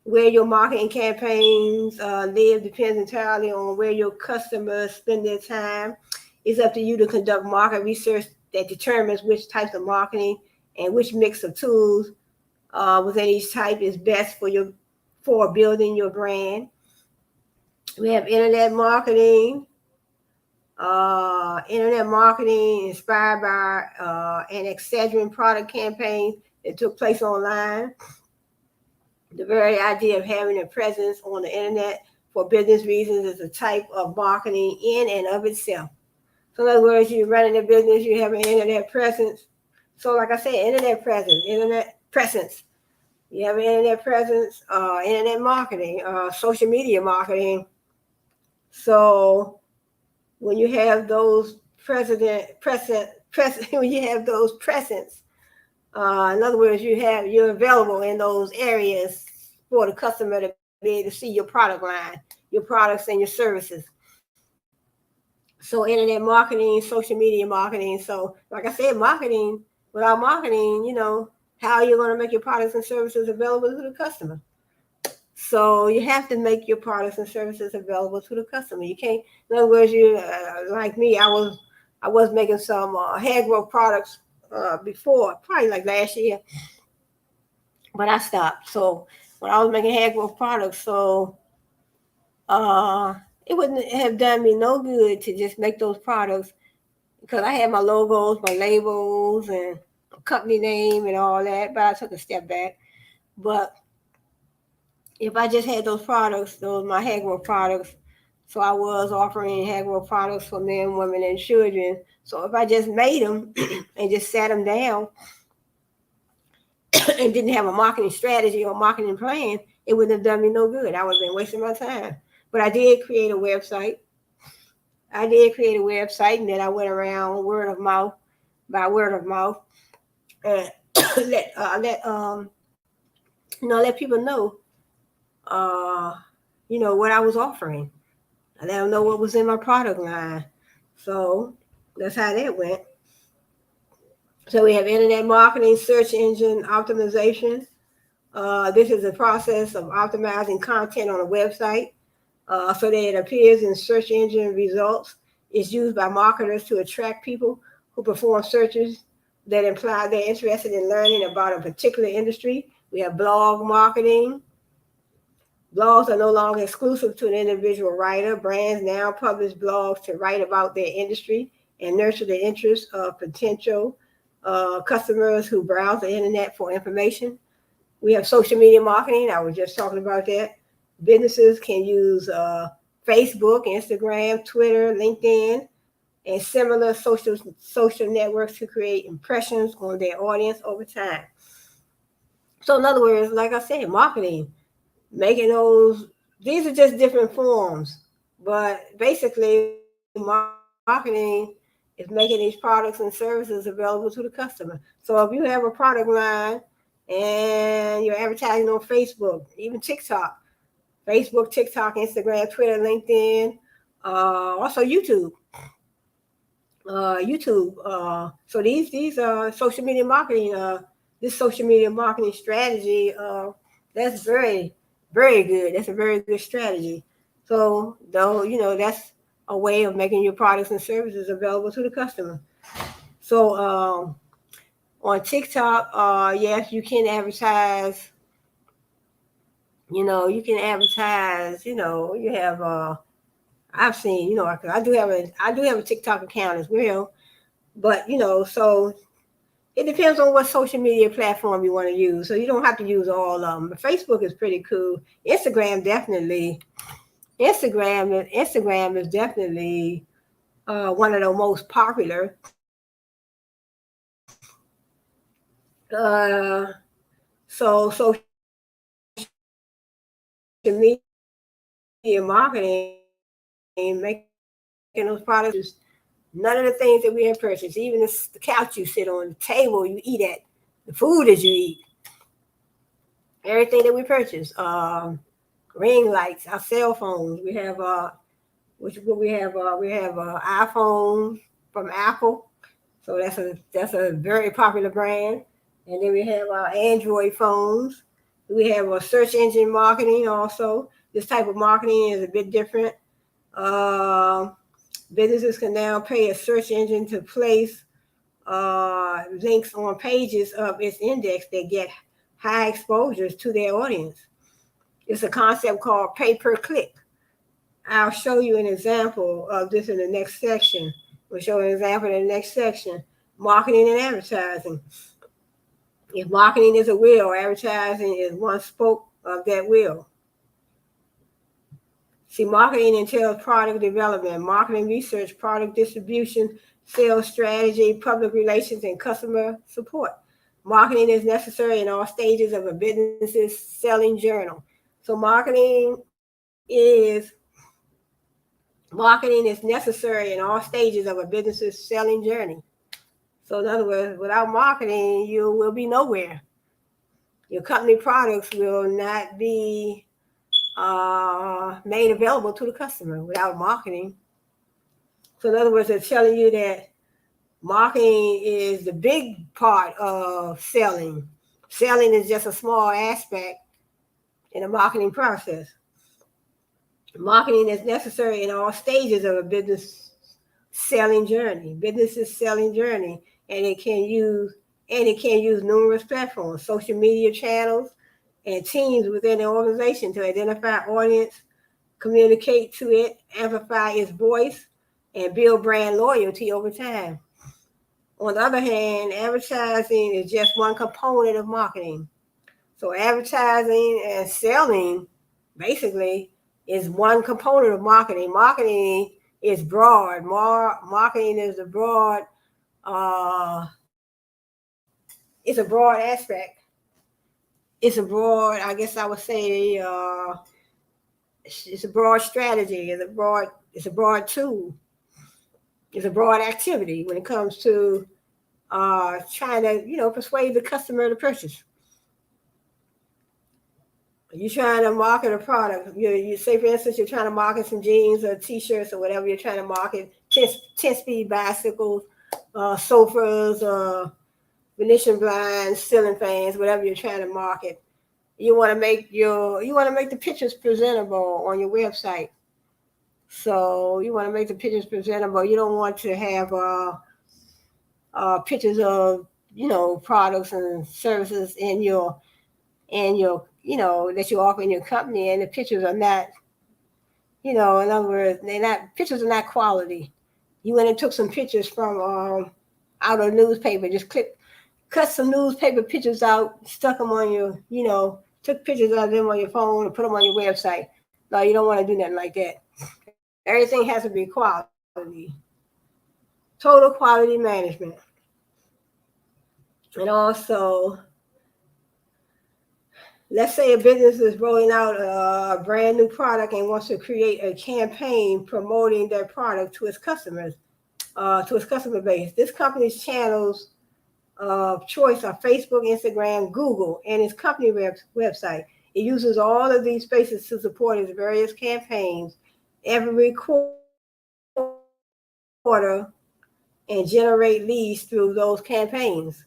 where your marketing campaigns live depends entirely on where your customers spend their time. It's up to you to conduct market research that determines which types of marketing and which mix of tools within each type is best for building your brand. We have internet marketing inspired by an Excedrin product campaign that took place online. The very idea of having a presence on the internet for business reasons is a type of marketing in and of itself. So in other words, you're running a business, you have an internet presence. So like I said, internet presence. You have an internet presence, internet marketing, social media marketing. So when you have those when you have those presence, in other words, you're available in those areas for the customer to be able to see your product line, your products and your services. So internet marketing, social media marketing. So like I said, marketing, without marketing, how are you going to make your products and services available to the customer? So you have to make your products and services available to the customer. You can't, in other words, you like me, I was making some hair growth products before, probably like last year, but I stopped. So when I was making hair growth products, so it wouldn't have done me no good to just make those products, because I had my logos, my labels, and company name and all that, but I took a step back. But if I just had those products, those my hair growth products, so I was offering hair growth products for men, women, and children. So if I just made them and just sat them down and didn't have a marketing strategy or marketing plan, it wouldn't have done me no good. I would have been wasting my time. But I did create a website. And then I went around by word of mouth, and let people know, what I was offering. I let them know what was in my product line. So that's how that went. So we have internet marketing, search engine optimization. This is a process of optimizing content on a website so that it appears in search engine results. It's used by marketers to attract people who perform searches that imply they're interested in learning about a particular industry. We have blog marketing. Blogs are no longer exclusive to an individual writer. Brands now publish blogs to write about their industry and nurture the interests of potential customers who browse the internet for information. We have social media marketing. I was just talking about that. Businesses can use Facebook, Instagram, Twitter, LinkedIn, and similar social networks to create impressions on their audience over time. So in other words, like I said, marketing, making these are just different forms, but basically marketing is making these products and services available to the customer. So if you have a product line and you're advertising on Facebook, even TikTok, Facebook, TikTok, Instagram, Twitter, LinkedIn, also YouTube. So these social media marketing. This social media marketing strategy. That's very good. That's a very good strategy. So though that's a way of making your products and services available to the customer. So on TikTok, yes, you can advertise. You can advertise. You have. I've seen. I do have a TikTok account as well. But so it depends on what social media platform you want to use. So you don't have to use all of them. But Facebook is pretty cool. Instagram definitely. Instagram is definitely one of the most popular. So social media marketing, making those products, none of the things that we have purchased, even the couch you sit on, the table you eat at, the food that you eat, everything that we purchase, ring lights, our cell phones. We have iPhones from Apple, so that's a very popular brand. And then we have our Android phones. We have a search engine marketing also. This type of marketing is a bit different. Businesses can now pay a search engine to place links on pages of its index that get high exposures to their audience. It's a concept called pay per click. I'll show you an example of this in the next section. We'll show an example in the next section. Marketing and advertising. If marketing is a wheel, advertising is one spoke of that wheel. See, marketing entails product development, marketing research, product distribution, sales strategy, public relations, and customer support. Marketing is necessary in all stages of a business's selling journey. So marketing is necessary in all stages of a business's selling journey. So in other words, without marketing, you will be nowhere. Your company products will not be made available to the customer without marketing. So in other words, they're telling you that marketing is the big part of selling. Selling is just a small aspect in the marketing process. Marketing is necessary in all stages of a business's selling journey, and it can use numerous platforms, social media channels, and teams within the organization to identify audience, communicate to it, amplify its voice, and build brand loyalty over time. On the other hand, advertising is just one component of marketing. So advertising and selling basically is one component of marketing. Marketing is broad. Marketing is it's a broad aspect. It's a broad, I guess I would say, it's a broad strategy. It's a broad tool. It's a broad activity when it comes to trying to, persuade the customer to purchase. You're trying to market a product. You say, for instance, you're trying to market some jeans or T-shirts or whatever. You're trying to market 10-speed bicycles, sofas, Venetian blinds, ceiling fans, whatever you're trying to market. You want to make the pictures presentable on your website. So you want to make the pictures presentable. You don't want to have pictures of products and services in your that you offer in your company, and the pictures are not, in other words, pictures are not quality. You went and took some pictures from out of newspaper, just cut some newspaper pictures out, stuck them on your, took pictures of them on your phone and put them on your website. No, you don't want to do nothing like that. Everything has to be quality. Total quality management. And also, let's say a business is rolling out a brand new product and wants to create a campaign promoting their product to its customers, to its customer base. This company's channels of choice are Facebook, Instagram, Google, and its company website. It uses all of these spaces to support its various campaigns every quarter and generate leads through those campaigns.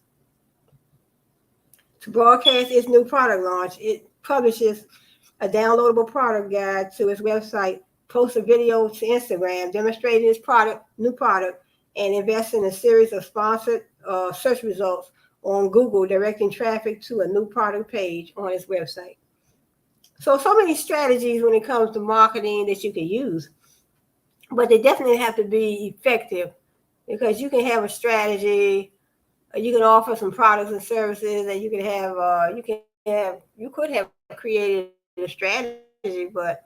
To broadcast its new product launch, it publishes a downloadable product guide to its website, posts a video to Instagram demonstrating its new product, and invests in a series of sponsored search results on Google, directing traffic to a new product page on its website. So many strategies when it comes to marketing that you can use, but they definitely have to be effective, because you can have a strategy, you can offer some products and services, and you could have created a strategy, but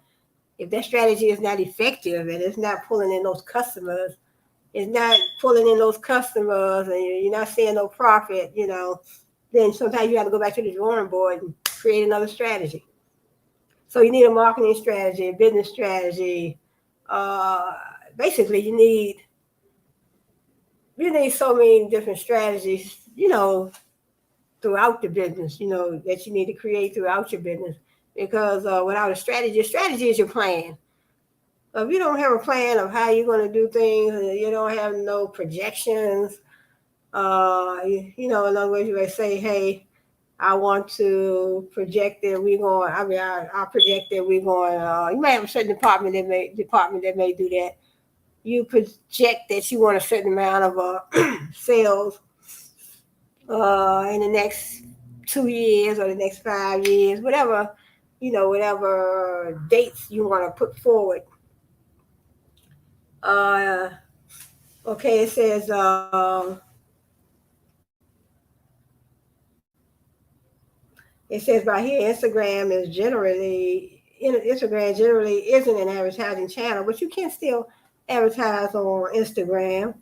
if that strategy is not effective and it's not pulling in those customers, and you're not seeing no profit, then sometimes you have to go back to the drawing board and create another strategy. So you need a marketing strategy, a business strategy. Basically, you need so many different strategies, throughout the business, that you need to create throughout your business. Because without a strategy is your plan. If you don't have a plan of how you're going to do things, and you don't have no projections, in other words, you may say, hey, I want to project that we're going, I project that we're going, you may have a certain department that may do that. You project that you want a certain amount of sales in the next 2 years or the next 5 years, whatever dates you want to put forward. Okay, it says right here, Instagram generally isn't an advertising channel, but you can still advertise on Instagram.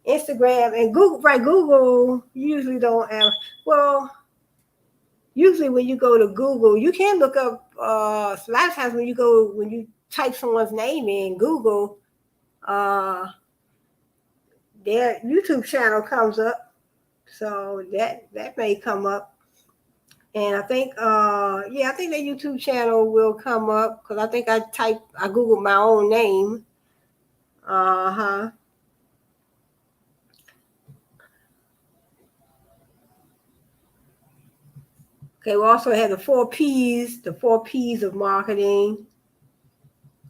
Instagram and Google, right? Google usually don't have, well, usually when you go to Google, you can look up, a lot of times when you type someone's name in Google, their YouTube channel comes up. So that may come up. And I think, I think that YouTube channel will come up, because I think I Googled my own name. Okay, we also have the 4 P's of marketing.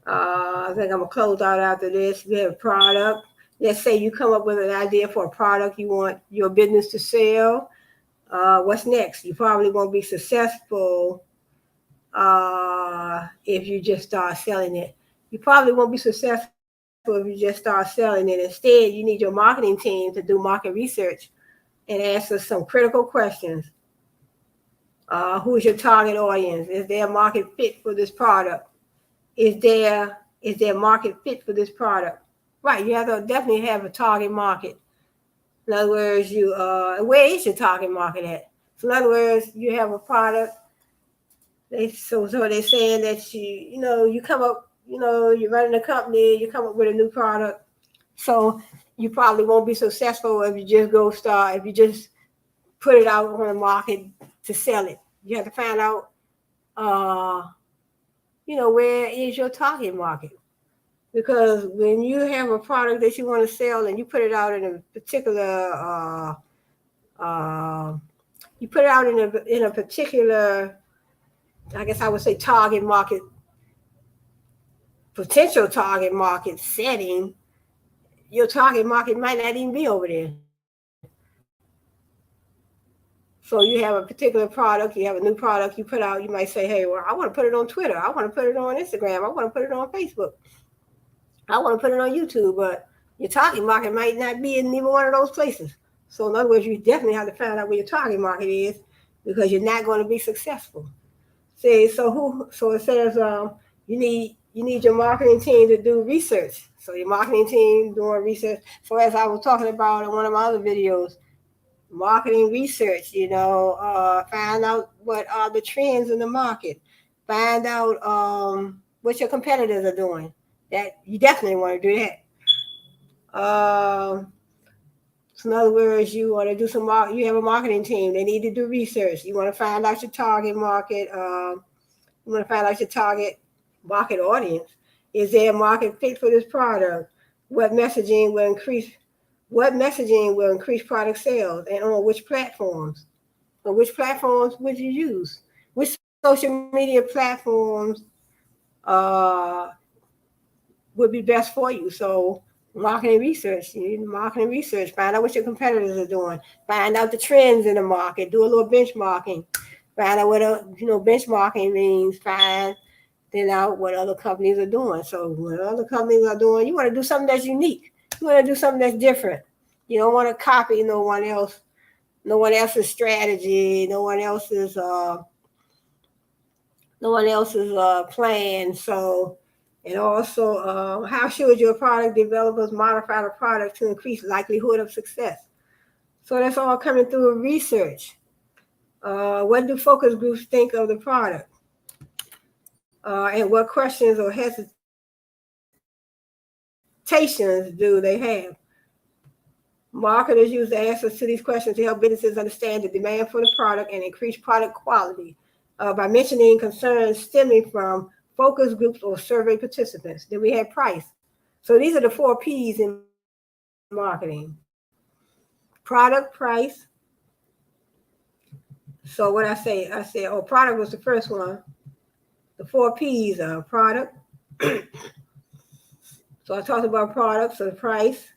I think I'm going to close out after this. We have product. Let's say you come up with an idea for a product you want your business to sell. What's next? You probably won't be successful if you just start selling it. You probably won't be successful if you just start selling it. Instead, you need your marketing team to do market research and answer some critical questions. Who is your target audience? Is there a market fit for this product? Is there market fit for this product? Right, you have to definitely have a target market. In other words, where is your target market at? So in other words, you have a product. So they're saying that you come up, you're running a company, you come up with a new product. So you probably won't be successful if you just put it out on the market to sell it. You have to find out, where is your target market? Because when you have a product that you want to sell and you put it out in a particular, I guess I would say target market, potential target market setting, your target market might not even be over there. So you have a particular product, you have a new product you put out, you might say, hey, well, I want to put it on Twitter, I want to put it on Instagram, I want to put it on Facebook, I want to put it on YouTube, but your target market might not be in either one of those places. So in other words, you definitely have to find out where your target market is, because you're not going to be successful. So it says you need your marketing team to do research. So your marketing team doing research. So as I was talking about in one of my other videos, marketing research, find out what are the trends in the market, find out what your competitors are doing. That you definitely want to do that. So in other words, you want to do you have a marketing team. They need to do research. You want to find out your target market. You want to find out your target market audience. Is there a market fit for this product? What messaging will increase product sales, and on which platforms? On which platforms would you use? Which social media platforms uh, would be best for you? So marketing research, you need marketing research. Find out what your competitors are doing. Find out the trends in the market. Do a little benchmarking. Find out what benchmarking means. Find out what other companies are doing. So what other companies are doing, you want to do something that's unique. You want to do something that's different. You don't want to copy no one else's strategy, no one else's plan. So, and also, how should your product developers modify the product to increase likelihood of success? So that's all coming through research. What do focus groups think of the product? And what questions or hesitations do they have? Marketers use the answers to these questions to help businesses understand the demand for the product and increase product quality by mentioning concerns stemming from focus groups or survey participants. Then we have price. So these are the 4 P's in marketing: product, price. So what I said, product was the first one. The 4 P's are product. So I talked about product, so the price.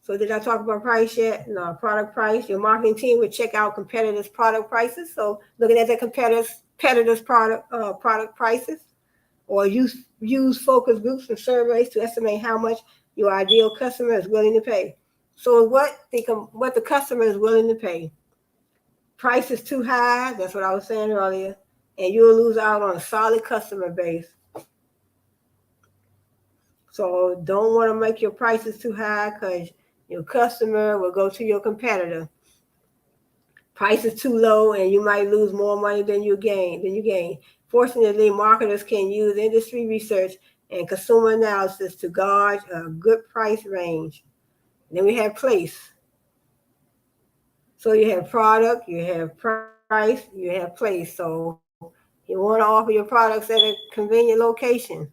So did I talk about price yet? No, product price. Your marketing team would check out competitors' product prices. So looking at the competitors' product prices, or use focus groups and surveys to estimate how much your ideal customer is willing to pay. So what the customer is willing to pay. Price is too high. That's what I was saying earlier, and you'll lose out on a solid customer base. So don't want to make your prices too high because your customer will go to your competitor. Price is too low and you might lose more money than you gain. Fortunately, marketers can use industry research and consumer analysis to gauge a good price range. And then we have place. So you have product, you have price, you have place. So you want to offer your products at a convenient location.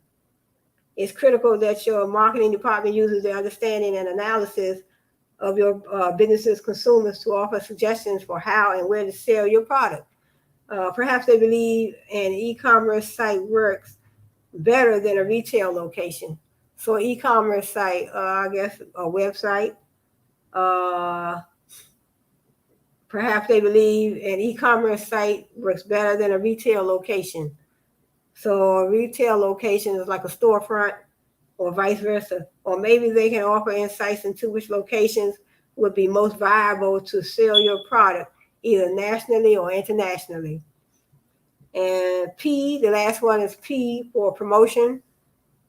It's critical that your marketing department uses their understanding and analysis of your business's consumers to offer suggestions for how and where to sell your product. Perhaps they believe an e-commerce site works better than a retail location. So e-commerce site, I guess a website. Perhaps they believe an e-commerce site works better than a retail location. So a retail location is like a storefront, or vice versa. Or maybe they can offer insights into which locations would be most viable to sell your product, either nationally or internationally. And P, the last one is P for promotion.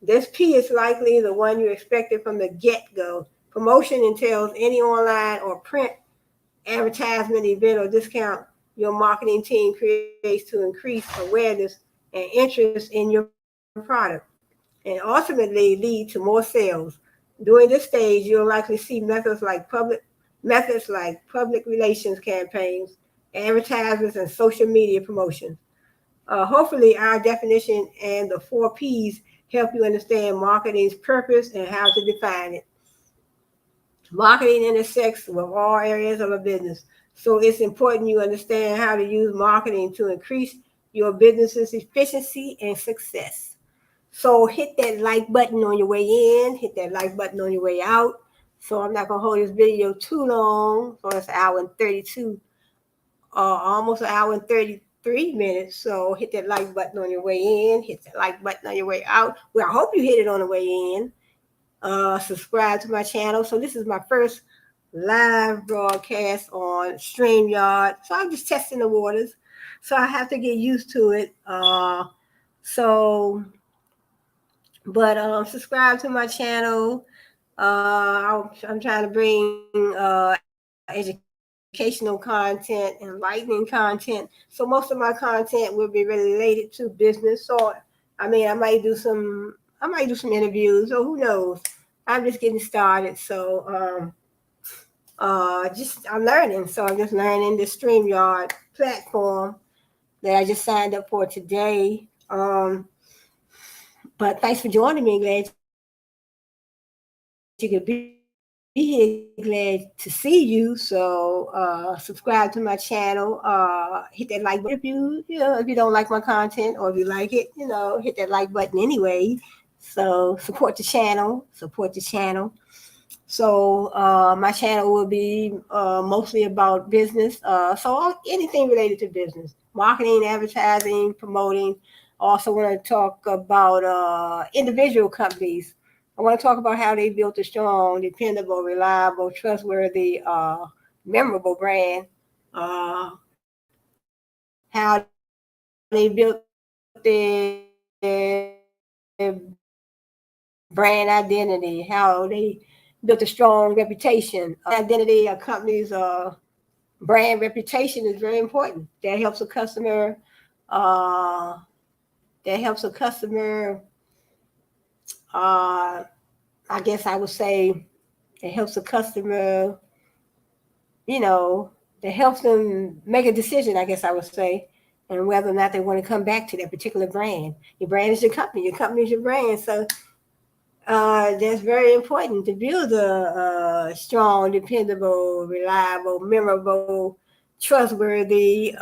This P is likely the one you expected from the get-go. Promotion entails any online or print advertisement, event, or discount your marketing team creates to increase awareness and interest in your product, and ultimately lead to more sales. During this stage, you'll likely see methods like public relations campaigns, advertisements, and social media promotions. Hopefully, our definition and the 4 P's help you understand marketing's purpose and how to define it. Marketing intersects with all areas of a business, so it's important you understand how to use marketing to increase your business's efficiency and success. So hit that like button on your way in, hit that like button on your way out. So I'm not going to hold this video too long. So it's an hour and 32, almost an hour and 33 minutes. So hit that like button on your way in, hit that like button on your way out. Well, I hope you hit it on the way in. Subscribe to my channel. So this is my first live broadcast on StreamYard. So I'm just testing the waters. So I have to get used to it. But subscribe to my channel. I'm trying to bring educational content, enlightening content. So most of my content will be related to business. So I mean, I might do some interviews, or who knows. I'm just getting started. So I'm learning. So I'm just learning the StreamYard platform. that I just signed up for today. But thanks for joining me. Glad you could be here. Glad to see you. So subscribe to my channel. Hit that like button if you don't like my content, or if you like it, hit that like button anyway. So support the channel. Support the channel. So my channel will be mostly about business. Anything related to business, marketing, advertising, promoting. Also want to talk about individual companies. I want to talk about how they built a strong, dependable, reliable, trustworthy, memorable brand. How they built their brand identity, how they built a strong reputation. Identity, a company's brand reputation is very important. That helps a customer. Uh, that helps a customer. Uh, I guess I would say it helps a customer. You know, that helps them make a decision. I guess I would say, and whether or not they want to come back to that particular brand. Your brand is your company. Your company is your brand. So that's very important to build a strong, dependable, reliable, memorable, trustworthy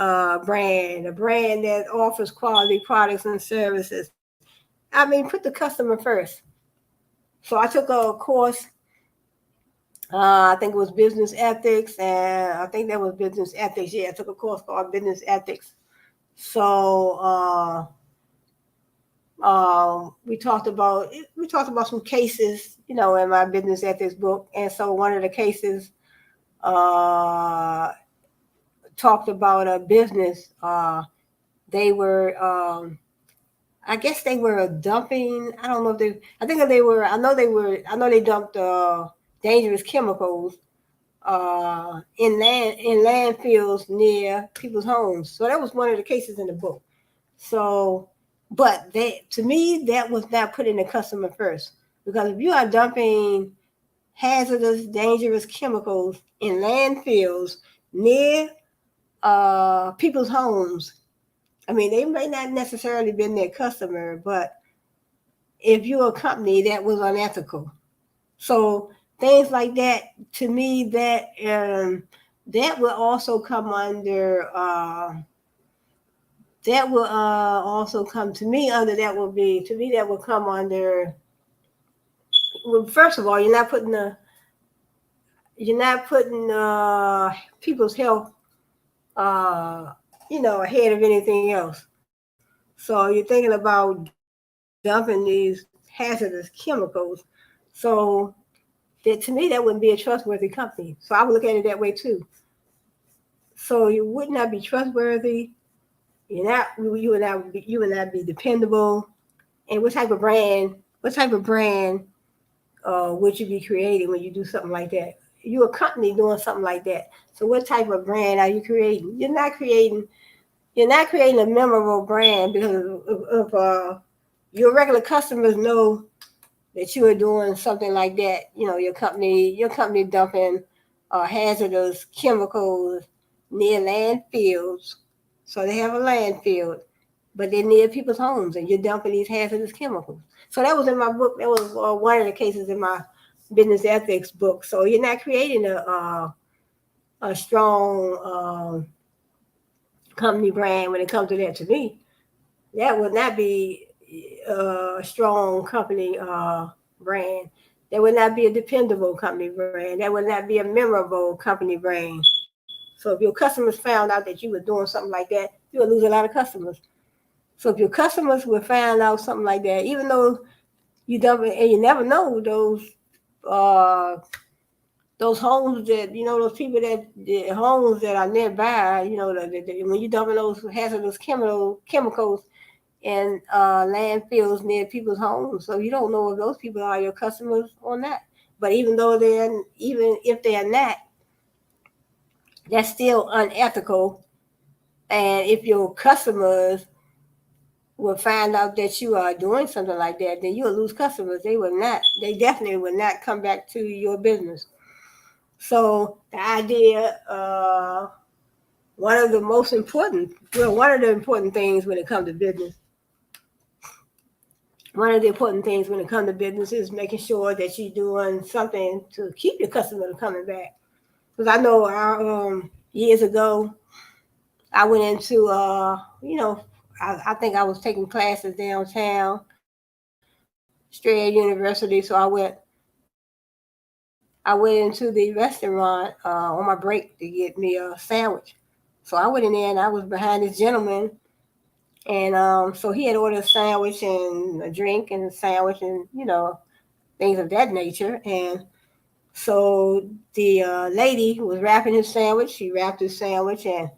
brand, a brand that offers quality products and services. I mean, put the customer first. So I took a course, I think it was business ethics, and I think that was business ethics. Yeah, I took a course called business ethics. So we talked about some cases, in my business ethics book, and so one of the cases uh, talked about a business. They were, I guess they were dumping. I don't know if they. I think they were. I know they were. I know they dumped dangerous chemicals in landfills near people's homes. So that was one of the cases in the book. So, but to me, that was not putting the customer first, because if you are dumping hazardous, dangerous chemicals in landfills near people's homes, I mean, they may not necessarily been their customer, but if you're a company, that was unethical. So things like that, to me, that will also come under. That will also come to me under. That will be to me. That will come under. Well, first of all, you're not putting people's health, uh, ahead of anything else. So you're thinking about dumping these hazardous chemicals. So that, to me, that wouldn't be a trustworthy company. So I would look at it that way too. So you would not be trustworthy. You would not be dependable. And what type of brand would you be creating when you do something like that? You're a company doing something like that. So what type of brand are you creating? You're not creating a memorable brand because of your regular customers know that you are doing something like that. Your company dumping hazardous chemicals near landfills. So they have a landfill, but they're near people's homes, and you're dumping these hazardous chemicals. So that was in my book. That was one of the cases in my business ethics book. So you're not creating a strong company brand when it comes to that. To me, that would not be a strong company brand. That would not be a dependable company brand. That would not be a memorable company brand. So if your customers found out that you were doing something like that, you would lose a lot of customers. So if your customers would find out something like that, even though you don't, and you never know uh, those homes that those people that the homes that are nearby, when you dumping those hazardous chemicals in landfills near people's homes, so you don't know if those people are your customers or not. But even if they're not, that's still unethical. And if your customers will find out that you are doing something like that, then you'll lose customers. They definitely will not come back to your business. So the idea one of the important things when it comes to business. One of the important things when it comes to business is making sure that you're doing something to keep your customer coming back. Because I know years ago, I went into, I think I was taking classes downtown, Strayer University. So I went into the restaurant on my break to get me a sandwich. So I went in there and I was behind this gentleman. And so he had ordered a sandwich and a drink and a sandwich and, things of that nature. And so the lady was wrapping his sandwich. She wrapped his sandwich and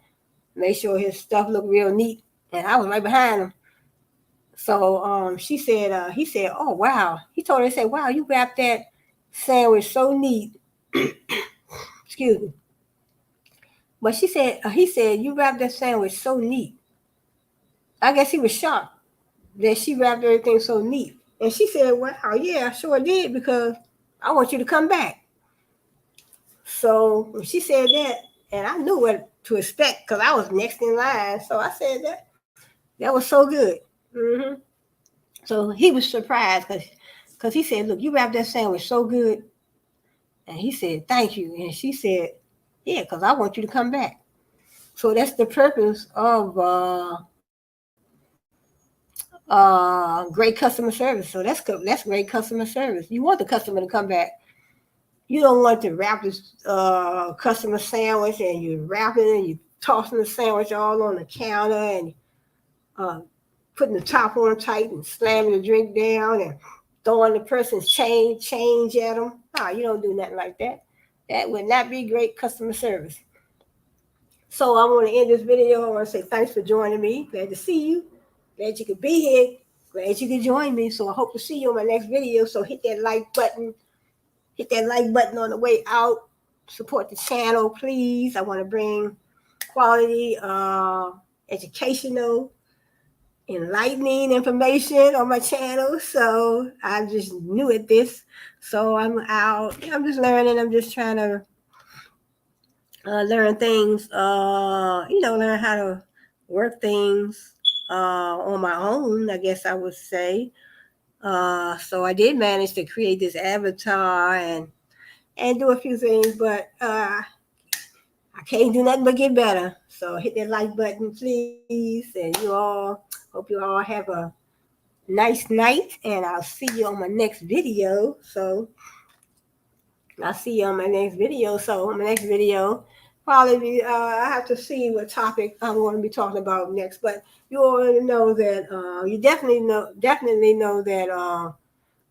made sure his stuff looked real neat. And I was right behind him. So he said, oh, wow. He told her, he said, wow, you wrapped that sandwich so neat. Excuse me. But he said, you wrapped that sandwich so neat. I guess he was shocked that she wrapped everything so neat. And she said, wow, yeah, I sure did because I want you to come back. So when she said that, and I knew what to expect because I was next in line. So I said that was so good. Mm-hmm. So he was surprised because he said, look, you wrapped that sandwich so good. And he said, thank you. And she said, yeah, because I want you to come back. So that's the purpose of great customer service. So that's great customer service. You want the customer to come back. You don't want to wrap this customer sandwich and you wrap it and you tossing the sandwich all on the counter and uh, putting the top on tight and slamming the drink down and throwing the person's change at them. No, you don't do nothing like that. That would not be great customer service. So I want to end this video. I want to say thanks for joining me. Glad to see you. Glad you could be here. Glad you could join me. So I hope to see you on my next video. So hit that like button. Hit that like button on the way out. Support the channel, please. I want to bring quality, educational, enlightening information on my channel. So I'm just new at this. So I'm out. I'm just learning. I'm just trying to learn things, learn how to work things on my own, I guess I would say. So I did manage to create this avatar and do a few things, but I can't do nothing but get better. So hit that like button, please. And hope you all have a nice night. And I'll see you on my next video. So I'll see you on my next video. So on my next video, probably I have to see what topic I'm going to be talking about next. But you already know that you definitely know that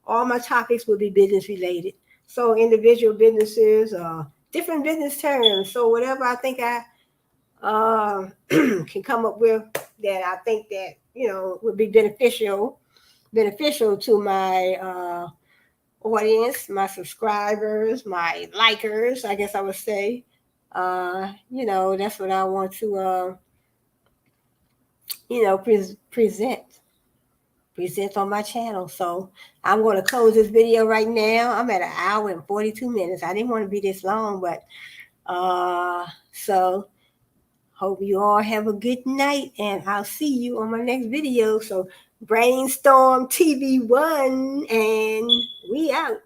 all my topics will be business related. So individual businesses, different business terms. So whatever I think I can come up with that I think that would be beneficial to my audience, my subscribers, my likers, I guess I would say. That's what I want to, present on my channel. So I'm going to close this video right now. I'm at 1 hour and 42 minutes. I didn't want to be this long, but so hope you all have a good night, and I'll see you on my next video. So Brainstorm TV1, and we out.